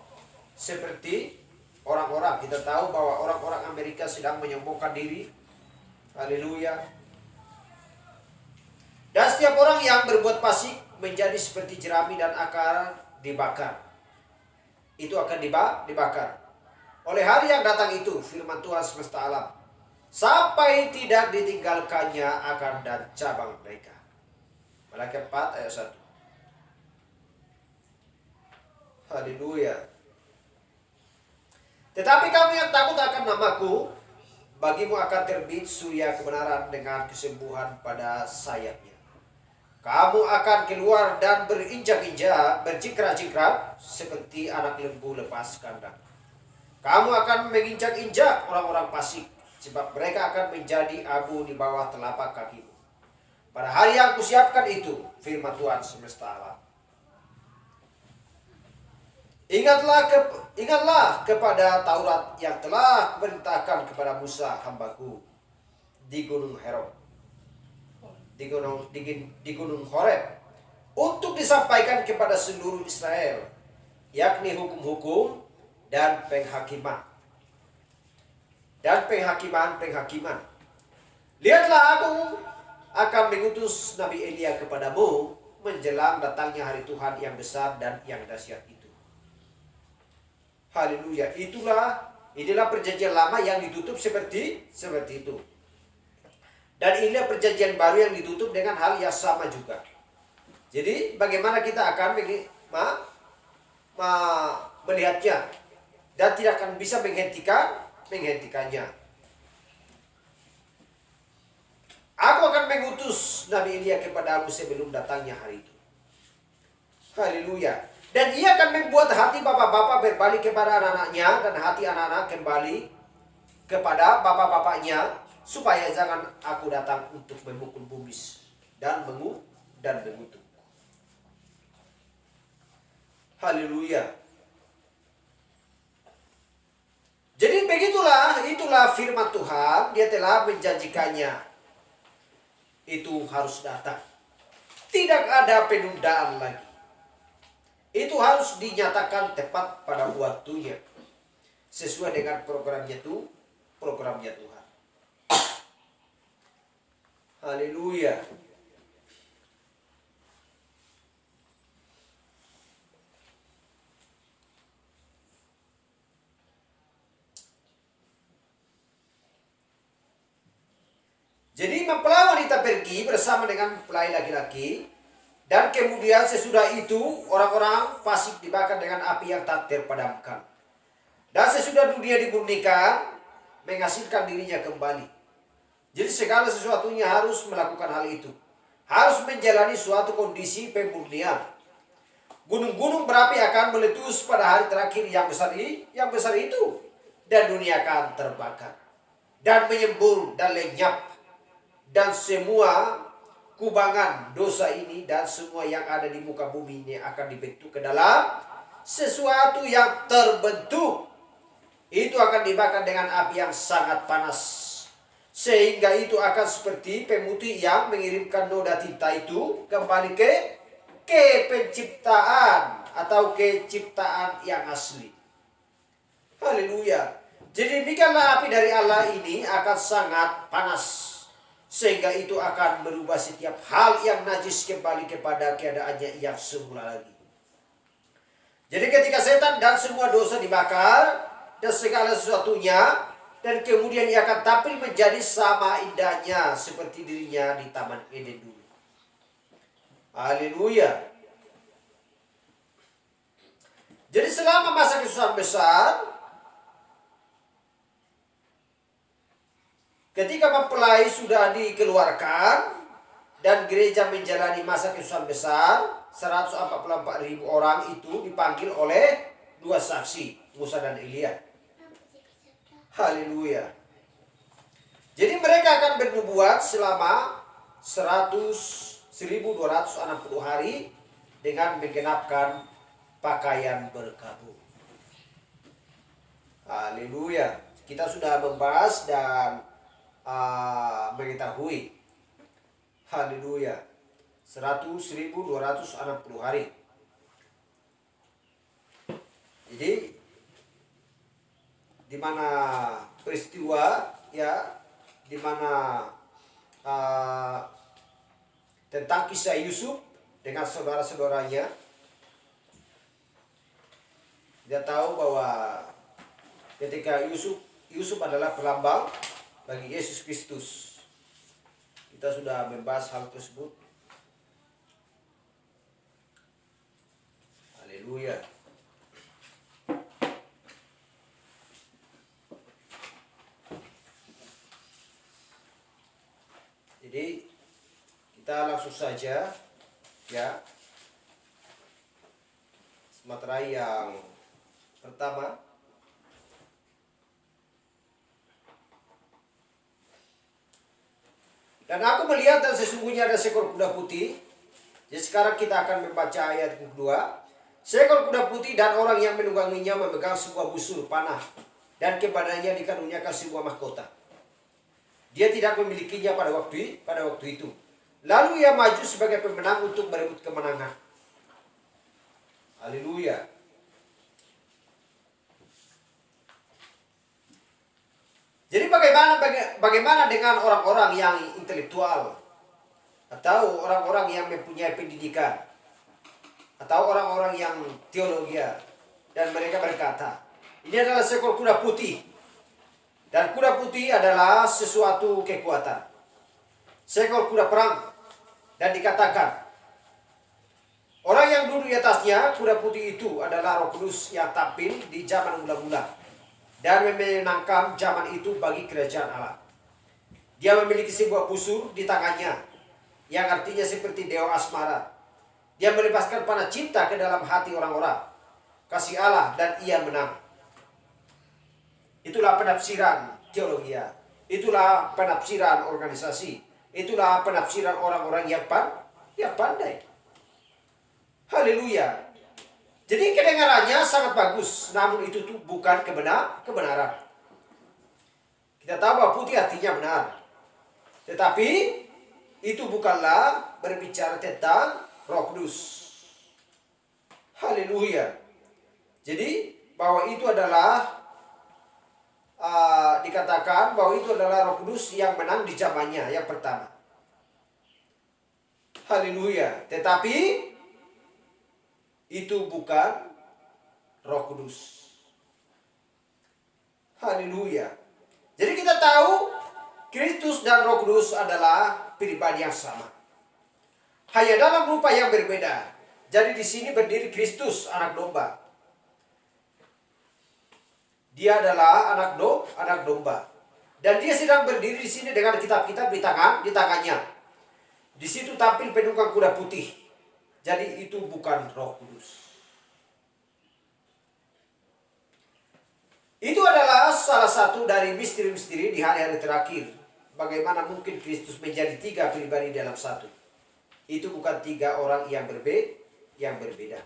seperti orang-orang, kita tahu bahwa orang-orang Amerika sedang menyombongkan diri. Haleluya. Dan setiap orang yang berbuat fasik menjadi seperti jerami dan akar dibakar. Itu akan dibakar. Oleh hari yang datang itu, firman Tuhan semesta alam, sampai tidak ditinggalkannya akar dan cabang mereka. Malaki 4 ayat 1. Haleluya. Tetapi kamu yang takut akan namaku, bagimu akan terbit surya kebenaran dengan kesembuhan pada sayapnya. Kamu akan keluar dan berinjak-injak, berjingkrak-jingkrak seperti anak lembu lepas kandang. Kamu akan menginjak-injak orang-orang fasik, sebab mereka akan menjadi abu di bawah telapak kakimu. Pada hari yang kusiapkan itu, firman Tuhan semesta alam. Ingatlah kepada Taurat yang telah kuperintahkan kepada Musa hambaku di Gunung Herod, di Gunung Horeb, untuk disampaikan kepada seluruh Israel, yakni hukum-hukum dan penghakiman. Lihatlah, aku akan mengutus Nabi Elia kepadamu menjelang datangnya hari Tuhan yang besar dan yang dahsyat itu. Haleluya. Inilah perjanjian lama yang ditutup seperti itu. Dan inilah perjanjian baru yang ditutup dengan hal yang sama juga. Jadi bagaimana kita akan melihatnya dan tidak akan bisa menghentikannya. Aku akan mengutus Nabi Elia kepadamu sebelum datangnya hari itu. Haleluya. Dan ia akan membuat hati bapak-bapak berbalik kepada anak-anaknya, dan hati anak-anak kembali kepada bapak-bapaknya, supaya jangan aku datang untuk memukul bumi dan mengutuk. Haleluya. Jadi itulah firman Tuhan. Dia telah menjanjikannya. Itu harus datang. Tidak ada penundaan lagi. Itu harus dinyatakan tepat pada waktunya, sesuai dengan programnya Tuhan. Haleluya. Jadi mempelai wanita pergi bersama dengan mempelai laki-laki. Dan kemudian sesudah itu orang-orang fasik dibakar dengan api yang tak terpadamkan. Dan sesudah dunia dimurnikan, menghasilkan dirinya kembali. Jadi segala sesuatunya harus melakukan hal itu. Harus menjalani suatu kondisi pemurnian. Gunung-gunung berapi akan meletus pada hari terakhir yang besar itu. Dan dunia akan terbakar. Dan menyembur dan lenyap. Dan semua kubangan dosa ini dan semua yang ada di muka bumi ini akan dibentuk ke dalam sesuatu yang terbentuk. Itu akan dibakar dengan api yang sangat panas. Sehingga itu akan seperti pemutih yang mengirimkan noda tinta itu kembali ke penciptaan atau ke ciptaan yang asli. Haleluya. Jadi demikianlah api dari Allah ini akan sangat panas. Sehingga itu akan merubah setiap hal yang najis kembali kepada keadaannya yang semula lagi. Jadi ketika setan dan semua dosa dibakar dan segala sesuatunya, dan kemudian ia akan tampil menjadi sama indahnya seperti dirinya di Taman Eden dulu. Haleluya. Jadi selama masa kesusahan besar, ketika mempelai sudah dikeluarkan dan gereja menjalani masa kesusahan besar, 144.000 orang itu dipanggil oleh dua saksi, Musa dan Elia. Haleluya. Jadi mereka akan bernubuat selama 1.260 hari dengan menggenapkan pakaian berkabut. Haleluya. Kita sudah membahas dan mengetahui. Haleluya. 1.260 hari. Jadi di mana peristiwa di mana tentang kisah Yusuf dengan saudara-saudaranya, Kita tahu bahwa ketika Yusuf adalah pelambang bagi Yesus Kristus. Kita sudah membahas hal tersebut. Haleluya. Jadi kita langsung saja ya. Materai yang pertama, dan aku melihat dan sesungguhnya ada seekor kuda putih. Jadi sekarang kita akan membaca ayat kedua. Seekor kuda putih dan orang yang menungganginya memegang sebuah busur panah, dan kepadanya dikaruniakan sebuah mahkota. Dia tidak memilikinya pada waktu itu. Lalu ia maju sebagai pemenang untuk merebut kemenangan. Haleluya. Jadi bagaimana dengan orang-orang yang intelektual, atau orang-orang yang mempunyai pendidikan, atau orang-orang yang teologi, dan mereka berkata, ini adalah seekor kuda putih, dan kuda putih adalah sesuatu kekuatan, seekor kuda perang, dan dikatakan orang yang duduk di atasnya, kuda putih itu adalah Roh Kudus yang tampil di zaman mula-mula dan memenangkan zaman itu bagi kerajaan Allah. Dia memiliki sebuah busur di tangannya yang artinya seperti dewa asmara. Dia melepaskan panah cinta ke dalam hati orang-orang kasih Allah dan ia menang. Itulah penafsiran teologi. Itulah penafsiran organisasi. Itulah penafsiran orang-orang yang pandai. Haleluya. Jadi kedengarannya sangat bagus, namun itu tuh bukan kebenaran. Kita tahu bahwa putih artinya benar. Tetapi itu bukanlah berbicara tentang Roh Kudus. Haleluya. Jadi bahwa itu adalah dikatakan bahwa itu adalah Roh Kudus yang menang di zamannya yang pertama. Haleluya. Tetapi itu bukan Roh Kudus. Haleluya. Jadi kita tahu Kristus dan Roh Kudus adalah pribadi yang sama, hanya dalam rupa yang berbeda. Jadi di sini berdiri Kristus, anak domba. Dia adalah anak domba. Dan dia sedang berdiri di sini dengan kitab-kitab di tangannya. Di situ tampil penunggang kuda putih. Jadi itu bukan Roh Kudus. Itu adalah salah satu dari misteri-misteri di hari-hari terakhir. Bagaimana mungkin Kristus menjadi 3 pribadi dalam satu. Itu bukan 3 orang yang berbeda.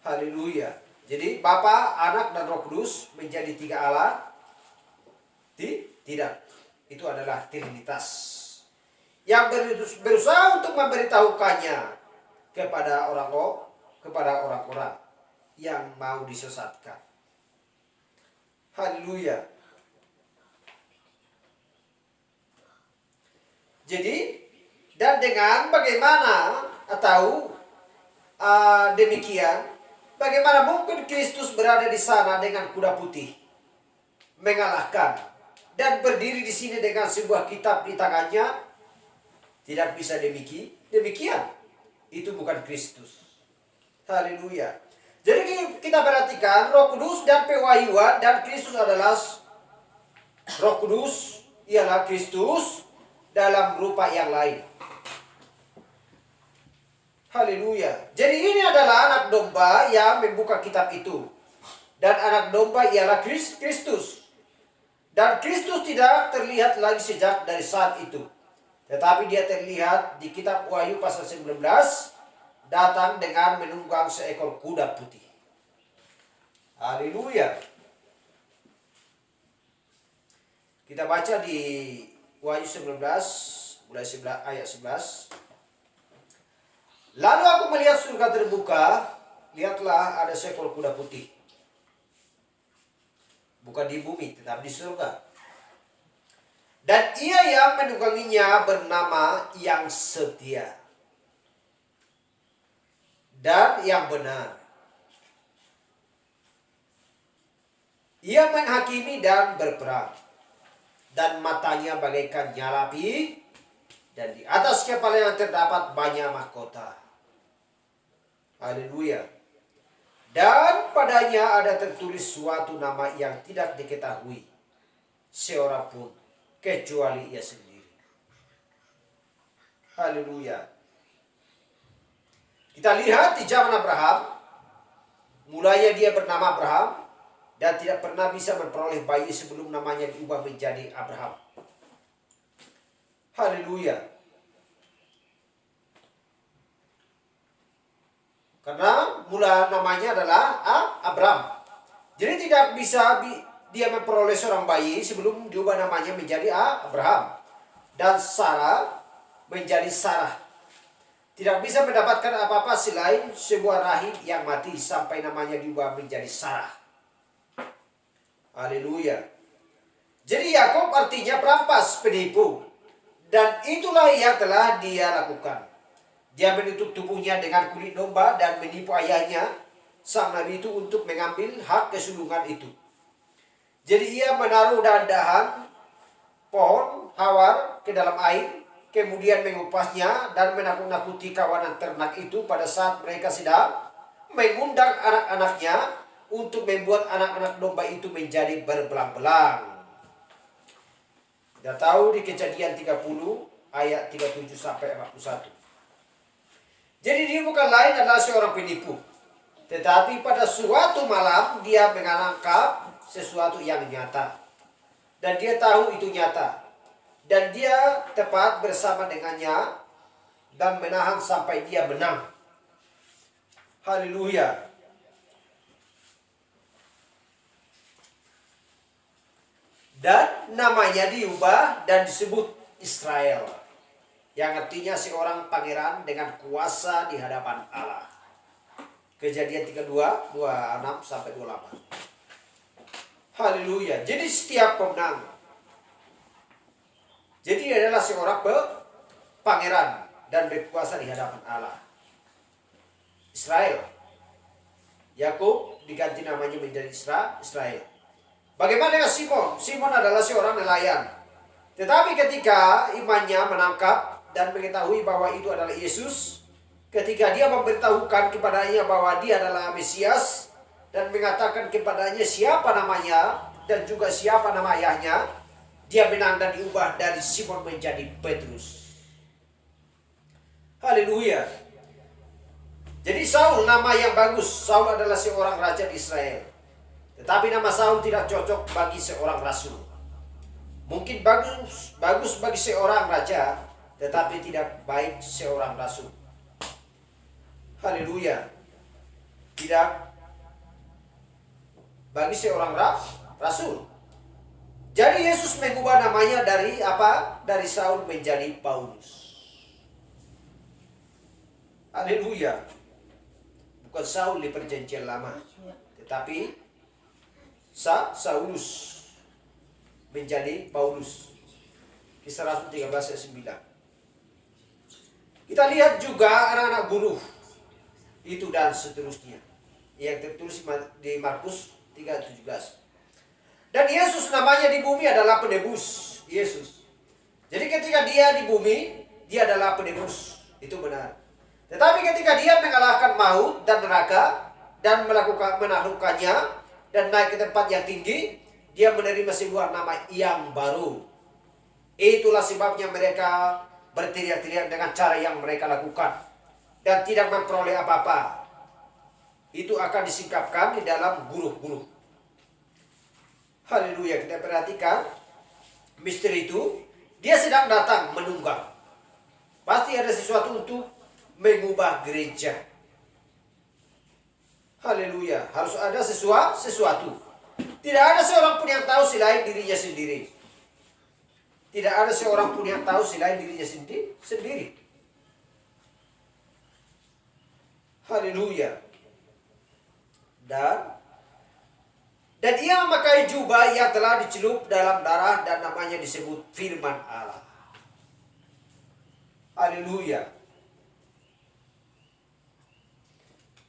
Haleluya. Jadi Bapa, Anak, dan Roh Kudus menjadi 3 Allah? Tidak. Itu adalah Trinitas yang berusaha untuk memberitahukannya kepada orang-orang yang mau disesatkan. Haleluya. Jadi, dan dengan bagaimana atau demikian, bagaimana mungkin Kristus berada di sana dengan kuda putih, mengalahkan, dan berdiri di sini dengan sebuah kitab di tangannya? Tidak bisa demikian. Itu bukan Kristus. Haleluya. Jadi kita perhatikan Roh Kudus dan pewahyuan, dan Kristus adalah Roh Kudus ialah Kristus dalam rupa yang lain. Haleluya. Jadi ini adalah anak domba yang membuka kitab itu. Dan anak domba ialah Kristus. Dan Kristus tidak terlihat lagi sejak dari saat itu. Tetapi dia terlihat di kitab Wahyu pasal 19, datang dengan menunggang seekor kuda putih. Haleluya. Kita baca di Wahyu 19, mulai ayat 11. Lalu aku melihat surga terbuka, lihatlah ada seekor kuda putih. Bukan di bumi, tetapi di surga. Dan ia yang menungganginya bernama Yang Setia dan yang benar. Ia menghakimi dan berperang, dan matanya bagaikan nyala api, dan di atas kepalanya terdapat banyak mahkota. Haleluya. Dan padanya ada tertulis suatu nama yang tidak diketahui seorang pun kecuali ia sendiri. Haleluya. Kita lihat di zaman Abraham, mulanya dia bernama Abraham dan tidak pernah bisa memperoleh bayi sebelum namanya diubah menjadi Abraham. Haleluya. Karena mula namanya adalah Abraham. Jadi tidak bisa dia memperoleh seorang bayi sebelum diubah namanya menjadi Abraham. Dan Sarah menjadi Sarah. Tidak bisa mendapatkan apa-apa selain sebuah rahim yang mati sampai namanya diubah menjadi Sarah. Haleluya. Jadi Yakub artinya perampas, penipu. Dan itulah yang telah dia lakukan. Dia menutup tubuhnya dengan kulit domba dan menipu ayahnya, sang nabi itu, untuk mengambil hak kesulungan itu. Jadi ia menaruh dahan pohon hawar ke dalam air, kemudian mengupasnya dan menakut-nakuti kawanan ternak itu pada saat mereka sedang mengundang anak-anaknya untuk membuat anak-anak domba itu menjadi berbelang-belang. Kita tahu di Kejadian 30 ayat 37 sampai 41. Jadi dia bukan lain adalah seorang penipu. Tetapi pada suatu malam dia menangkap sesuatu yang nyata. Dan dia tahu itu nyata. Dan dia tepat bersama dengannya dan menahan sampai dia menang. Haleluya. Dan namanya diubah dan disebut Israel, yang artinya seorang pangeran dengan kuasa di hadapan Allah. Kejadian 32, 26 sampai 28. Haleluya. Jadi setiap pemenang, jadi adalah seorang pangeran dan berkuasa di hadapan Allah. Israel. Yakub diganti namanya menjadi Israel. Bagaimana dengan Simon? Simon adalah seorang nelayan. Tetapi ketika imannya menangkap dan mengetahui bahwa itu adalah Yesus, ketika dia memberitahukan kepadanya bahwa dia adalah Mesias dan mengatakan kepadanya siapa namanya dan juga siapa nama ayahnya, dia menang dan diubah dari Simon menjadi Petrus. Haleluya. Jadi Saul nama yang bagus. Saul adalah seorang raja di Israel. Tetapi nama Saul tidak cocok bagi seorang rasul. Mungkin bagus bagi seorang raja, tetapi tidak baik seorang rasul. Haleluya. Tidak bagi seorang rasul. Jadi Yesus mengubah namanya dari apa? Dari Saul menjadi Paulus. Haleluya. Bukan Saul di perjanjian lama, tetapi Saulus menjadi Paulus. Kisah Rasul 13 ayat 9. Kita lihat juga anak-anak buruh itu dan seterusnya yang tertulis di Markus 3:17. Dan Yesus namanya di bumi adalah penebus. Yesus. Jadi ketika dia di bumi, dia adalah penebus. Itu benar. Tetapi ketika dia mengalahkan maut dan neraka dan menaklukkannya dan naik ke tempat yang tinggi, dia menerima sebuah nama yang baru. Itulah sebabnya mereka berteriak-teriak dengan cara yang mereka lakukan dan tidak memperoleh apa-apa. Itu akan disingkapkan di dalam guruh-guruh. Haleluya. Kita perhatikan misteri itu. Dia sedang datang menunggang. Pasti ada sesuatu untuk mengubah gereja. Haleluya. Harus ada sesuatu. Tidak ada seorang pun yang tahu selain dirinya sendiri. Tidak ada seorang pun yang tahu selain dirinya sendiri. Haleluya. Dan ia memakai jubah yang telah dicelup dalam darah dan namanya disebut firman Allah. Haleluya.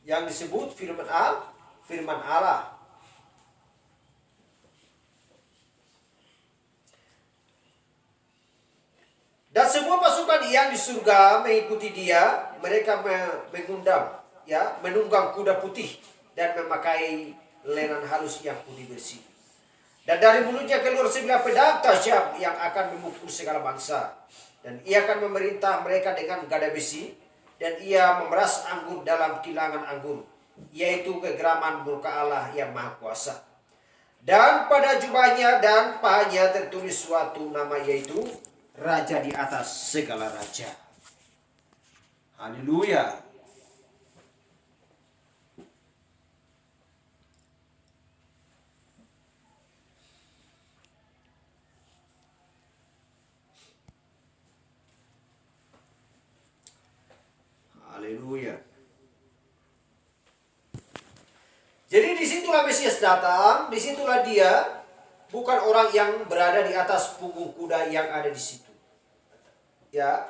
Yang disebut firman Allah. yang di surga mengikuti dia, mereka menunggang kuda putih dan memakai lenan halus yang putih bersih. Dan dari mulutnya keluar 9 pedang tajam yang akan memukul segala bangsa. Dan ia akan memerintah mereka dengan gada besi, dan ia memeras anggur dalam kilangan anggur, yaitu kegeraman murka Allah yang maha kuasa. Dan pada jubahnya dan pahanya tertulis suatu nama, yaitu Raja di atas segala raja. Haleluya. Haleluya. Jadi disitulah Mesias datang, disitulah dia, bukan orang yang berada di atas punggung kuda yang ada di situ. Ya.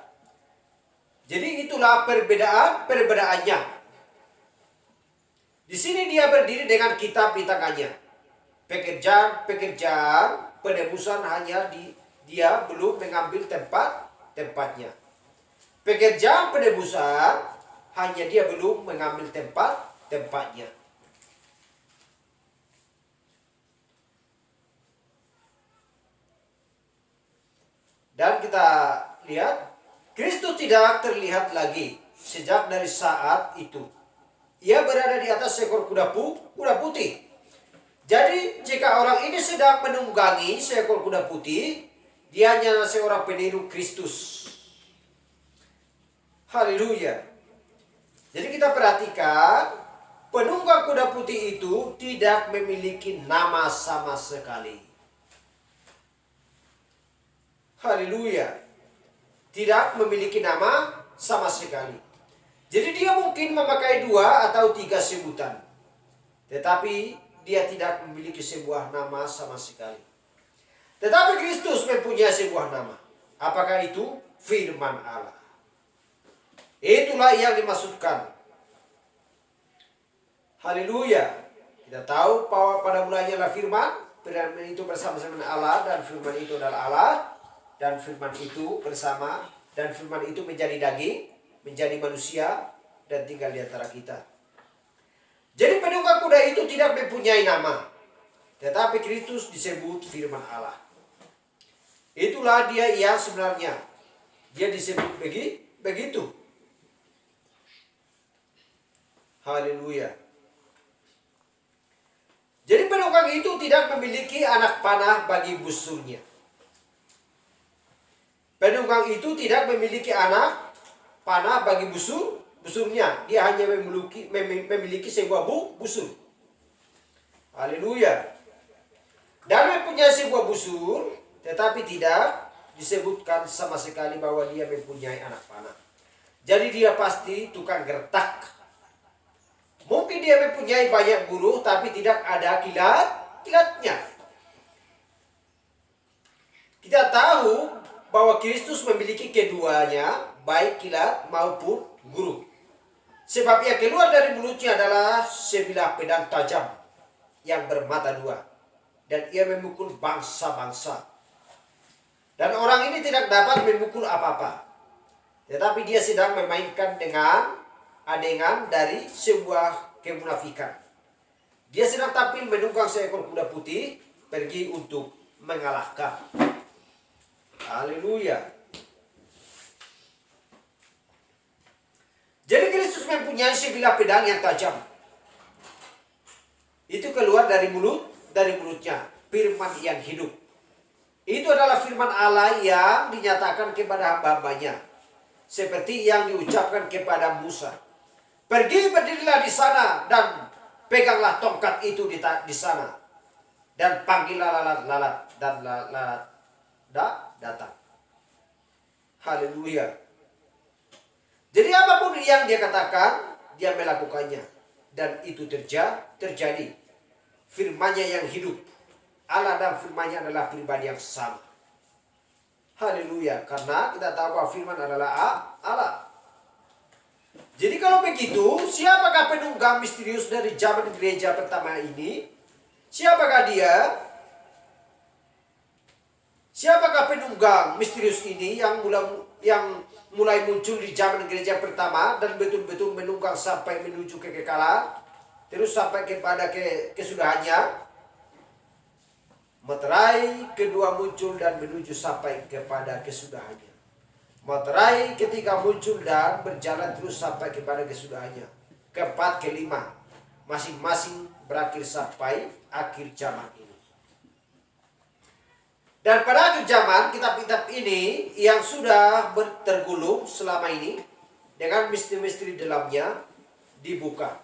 Jadi itulah perbedaannya. Di sini dia berdiri dengan kitab di tangannya. Pekerjaan penebusan hanya dia belum mengambil tempatnya. Pekerjaan penebusan hanya dia belum mengambil tempatnya. Dan kita lihat, Kristus tidak terlihat lagi sejak dari saat itu. Ia berada di atas seekor kuda putih. Jadi jika orang ini sedang menunggangi seekor kuda putih, dia hanya seorang peniru Kristus. Haleluya. Jadi kita perhatikan, penunggang kuda putih itu tidak memiliki nama sama sekali. Haleluya. Tidak memiliki nama sama sekali. Jadi dia mungkin memakai 2 atau 3 sebutan. Tetapi dia tidak memiliki sebuah nama sama sekali. Tetapi Kristus mempunyai sebuah nama. Apakah itu? Firman Allah. Itulah yang dimaksudkan. Haleluya. Kita tahu bahwa pada mulanya adalah firman. Firman itu bersama-sama dengan Allah, dan firman itu adalah Allah. Dan firman itu bersama, dan firman itu menjadi daging, menjadi manusia, dan tinggal di antara kita. Jadi penunggang kuda itu tidak mempunyai nama, tetapi Kristus disebut firman Allah. Itulah dia yang sebenarnya. Dia disebut begitu. Haleluya. Jadi penunggang itu tidak memiliki anak panah bagi busurnya. Penunggang itu tidak memiliki anak panah bagi busurnya. Dia hanya memiliki sebuah busur. Haleluya. Dan mempunyai sebuah busur, tetapi tidak disebutkan sama sekali bahwa dia mempunyai anak panah. Jadi dia pasti tukang gertak. Mungkin dia mempunyai banyak buruh, tapi tidak ada kilatnya. Kita tahu bahwa Kristus memiliki keduanya, baik kilat maupun guru. Sebab yang keluar dari mulutnya adalah 9 pedang tajam yang bermata 2. Dan ia memukul bangsa-bangsa. Dan orang ini tidak dapat memukul apa-apa. Tetapi dia sedang memainkan dengan adegan dari sebuah kemunafikan. Dia sedang tampil menunggang seekor kuda putih, pergi untuk mengalahkan. Haleluya. Jadi Kristus mempunyai 9 pedang yang tajam. Itu keluar dari mulutnya, firman yang hidup. Itu adalah firman Allah yang dinyatakan kepada hamba-hambanya, seperti yang diucapkan kepada Musa. Pergi, berdirilah di sana dan peganglah tongkat itu di sana, dan panggillah lalat-lalat, dan lalat datang. Haleluya. Jadi apapun yang dia katakan, dia melakukannya, dan itu terjadi. Firman-Nya yang hidup. Allah dan firman-Nya adalah pribadi yang sama. Haleluya. Karena kita tahu bahwa firman adalah Allah. Jadi kalau begitu, siapakah penunggang misterius dari zaman gereja pertama ini? Siapakah dia? Siapakah penunggang misterius ini yang mulai muncul di zaman gereja pertama dan betul-betul menunggang sampai menuju kekekalan, terus sampai kepada kesudahannya? Materai kedua muncul dan menuju sampai kepada kesudahannya. Materai ketika muncul dan berjalan terus sampai kepada kesudahannya. Keempat, kelima, masing-masing berakhir sampai akhir zaman ini. Dan pada akhir zaman, kitab-kitab ini yang sudah tergulung selama ini dengan misteri-misteri dalamnya dibuka.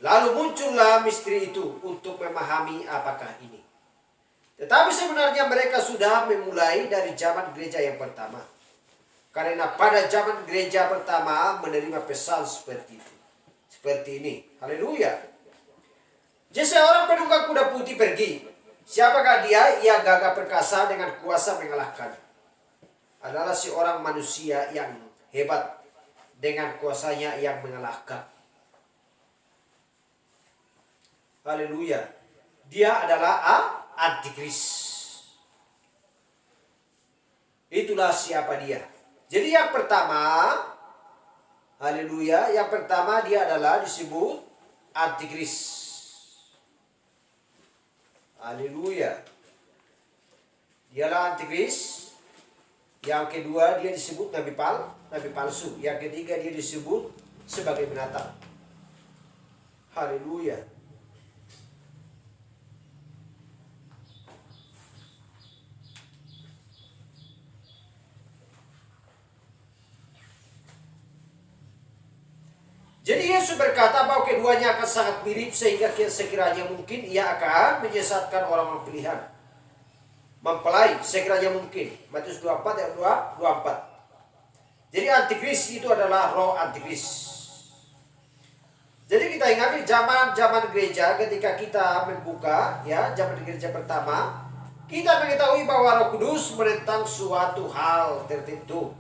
Lalu muncullah misteri itu untuk memahami apakah ini. Tetapi sebenarnya mereka sudah memulai dari zaman gereja yang pertama. Karena pada zaman gereja pertama menerima pesan seperti itu. Seperti ini. Haleluya. Jadi seorang penunggang kuda putih pergi. Siapakah dia? Ia gagah perkasa dengan kuasa mengalahkan. Adalah seorang manusia yang hebat dengan kuasanya yang mengalahkan. Haleluya. Dia adalah Antikris. Itulah siapa dia. Jadi yang pertama, haleluya, yang pertama dia adalah disebut Antikris. Haleluya. Dialah Antikris. Yang kedua dia disebut nabi palsu. Yang ketiga dia disebut sebagai binatang. Haleluya. Jadi Yesus berkata bahwa keduanya akan sangat mirip sehingga sekiranya mungkin ia akan menyesatkan orang pilihan. Mempelai sekiranya mungkin. Matius 24 ayat 24. Jadi Antikris itu adalah roh Antikris. Jadi kita ingat di zaman gereja ketika kita membuka ya zaman gereja pertama, kita mengetahui bahwa Roh Kudus menentang suatu hal tertentu.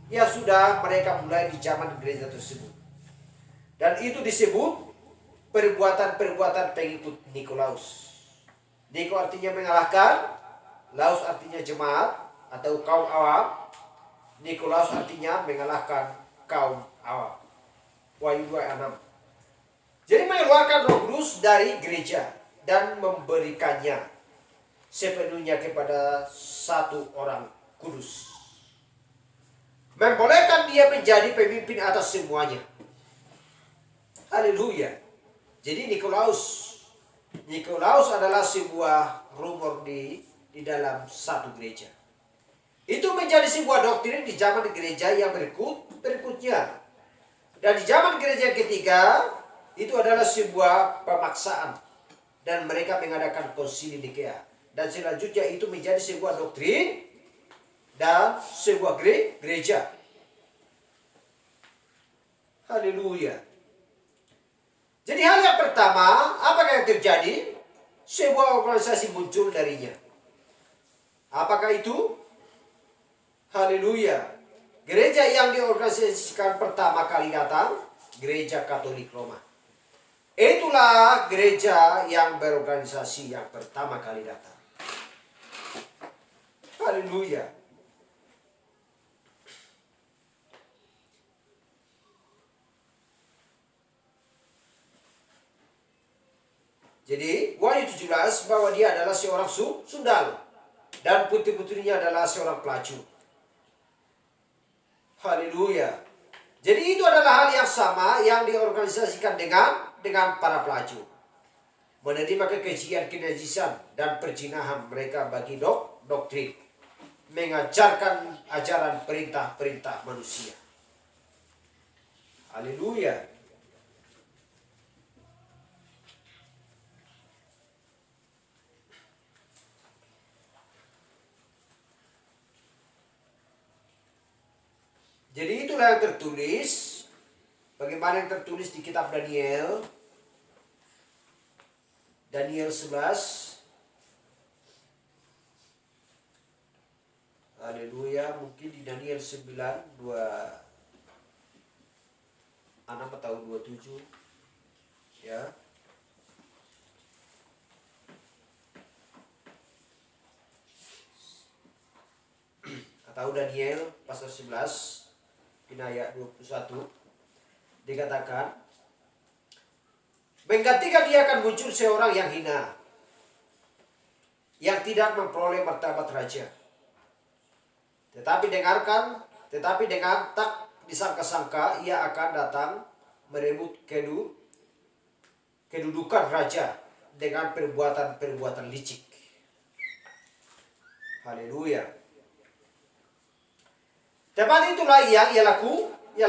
Ya sudah mereka mulai di zaman gereja tersebut. Dan itu disebut perbuatan-perbuatan pengikut Nikolaus. Niko artinya mengalahkan, Laus artinya jemaat atau kaum awam. Nikolaus artinya mengalahkan kaum awam. Wahyu 2:6. Jadi mengeluarkan Roh Kudus dari gereja dan memberikannya sepenuhnya kepada satu orang kudus. Membolehkan dia menjadi pemimpin atas semuanya. Haleluya. Jadi Nikolaus adalah sebuah rumor di dalam satu gereja. Itu menjadi sebuah doktrin di zaman gereja yang berikutnya. Dan di zaman gereja ketiga, itu adalah sebuah pemaksaan. Dan mereka mengadakan konsili Nikea. Dan selanjutnya itu menjadi sebuah doktrin dan sebuah gereja. Haleluya. Jadi hal yang pertama, apakah yang terjadi? Sebuah organisasi muncul darinya. Apakah itu? Haleluya. Gereja yang diorganisasikan pertama kali datang, Gereja Katolik Roma. Itulah gereja yang berorganisasi yang pertama kali datang. Haleluya. Jadi Wahyu 17 bahwa dia adalah seorang sundal dan putri-putrinya adalah seorang pelacur. Haleluya. Jadi itu adalah hal yang sama yang diorganisasikan dengan para pelacur. Menerima kekejian, kenajisan dan perzinahan mereka bagi doktrin. Mengajarkan ajaran perintah-perintah manusia. Haleluya. Jadi itulah yang tertulis. Bagaimana yang tertulis di kitab Daniel. Daniel 11. Haleluya. Mungkin di Daniel 9, 26 atau 27. Ya. tahu Daniel pasal 11 ayat 21 dikatakan, menggantikan dia akan muncul seorang yang hina, yang tidak memperoleh martabat raja. Tetapi dengan tak disangka-sangka ia akan datang merebut kedudukan raja dengan perbuatan-perbuatan licik. Haleluya. Tepat itulah yang ia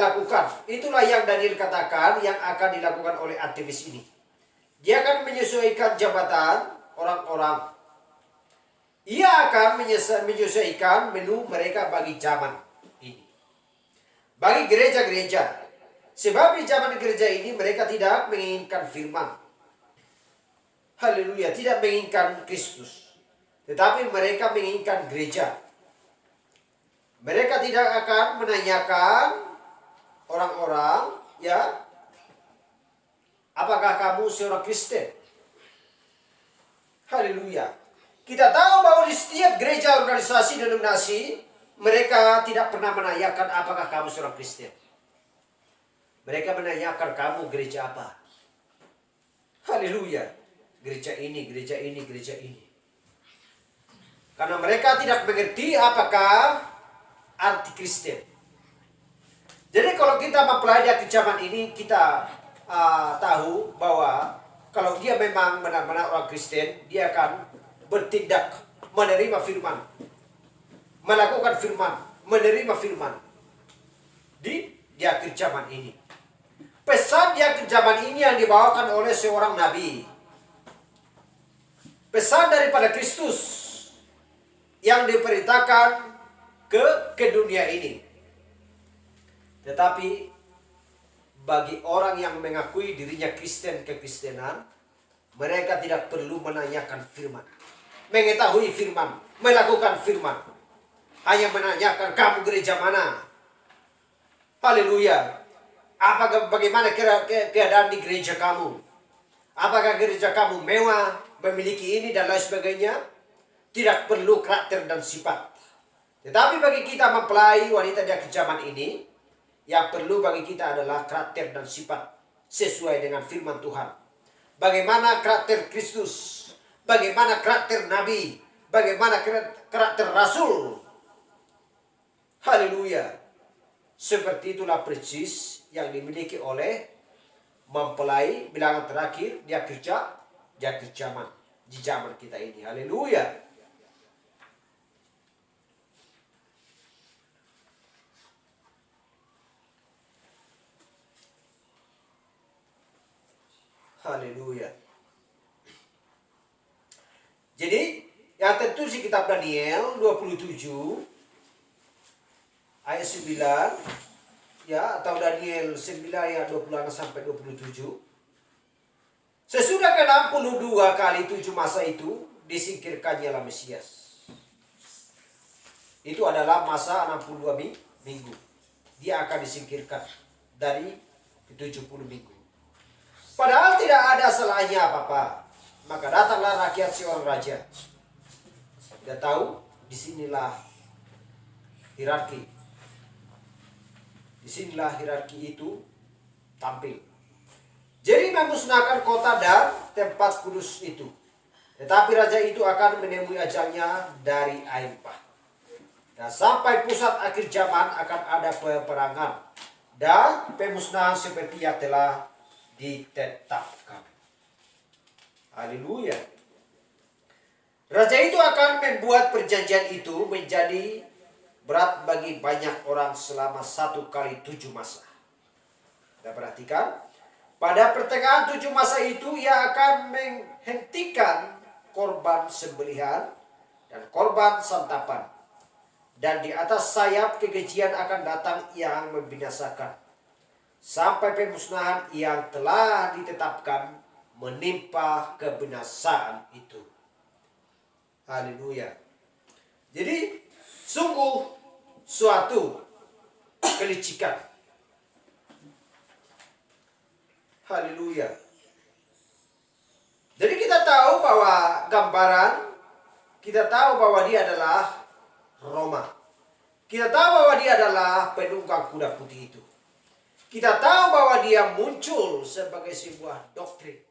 lakukan. Itulah yang Daniel katakan yang akan dilakukan oleh Artemis ini. Dia akan menyesuaikan jabatan orang-orang. Ia akan menyesuaikan menu mereka bagi zaman ini. Bagi gereja-gereja. Sebab di zaman gereja ini mereka tidak menginginkan firman. Haleluya. Tidak menginginkan Kristus. Tetapi mereka menginginkan gereja. Mereka tidak akan menanyakan orang-orang, ya, apakah kamu seorang Kristen? Haleluya. Kita tahu bahwa di setiap gereja, organisasi, denominasi, mereka tidak pernah menanyakan apakah kamu seorang Kristen. Mereka menanyakan kamu gereja apa. Haleluya. Gereja ini, gereja ini, gereja ini. Karena mereka tidak mengerti apakah arti Kristen. Jadi kalau kita mempelajari zaman ini, kita tahu bahwa kalau dia memang benar-benar orang Kristen, dia akan bertindak, menerima firman, melakukan firman, menerima firman di akhir zaman ini. Pesan di akhir zaman ini yang dibawakan oleh seorang nabi. Pesan daripada Kristus yang diperintahkan ke dunia ini. Tetapi bagi orang yang mengakui dirinya Kristen, kekristenan, mereka tidak perlu menanyakan firman, mengetahui firman, melakukan firman. Hanya menanyakan kamu gereja mana. Haleluya. Bagaimana keadaan di gereja kamu? Apakah gereja kamu mewah, memiliki ini dan lain sebagainya? Tidak perlu karakter dan sifat. Tetapi bagi kita mempelai wanita di akhir zaman ini, yang perlu bagi kita adalah karakter dan sifat sesuai dengan firman Tuhan. Bagaimana karakter Kristus, bagaimana karakter Nabi, bagaimana karakter Rasul. Haleluya. Seperti itulah persis yang dimiliki oleh mempelai bilangan terakhir di akhir zaman, di zaman kita ini. Haleluya. Haleluya. Jadi yang tertulis di kitab Daniel 27 ayat 9, ya, atau Daniel 9 ayat 26 sampai 27. Sesudah ke-62 kali 7 masa itu disingkirkannya Mesias. Itu adalah masa 62 minggu. Dia akan disingkirkan dari 70 minggu. Padahal tidak ada salahnya apa-apa. Maka datanglah rakyat seorang raja. Kita tahu disinilah hierarki. Disinilah hierarki itu tampil. Jadi memusnahkan kota dan tempat kudus itu. Tetapi raja itu akan menemui ajalnya dari air bah. Dan sampai pusat akhir zaman akan ada peperangan dan pemusnahan seperti yang telah ditetapkan. Haleluya. Raja itu akan membuat perjanjian itu menjadi berat bagi banyak orang selama 1 kali 7 masa. Kita perhatikan, pada pertengahan 7 masa itu ia akan menghentikan korban sembelihan dan korban santapan. Dan di atas sayap kekejian akan datang yang membinasakan. Sampai pemusnahan yang telah ditetapkan menimpa kebinasaan itu. Haleluya. Jadi sungguh suatu kelicikan. Haleluya. Jadi kita tahu bahwa gambaran, kita tahu bahwa dia adalah Roma. Kita tahu bahwa dia adalah penunggang kuda putih itu. Kita tahu bahwa dia muncul sebagai sebuah doktrin.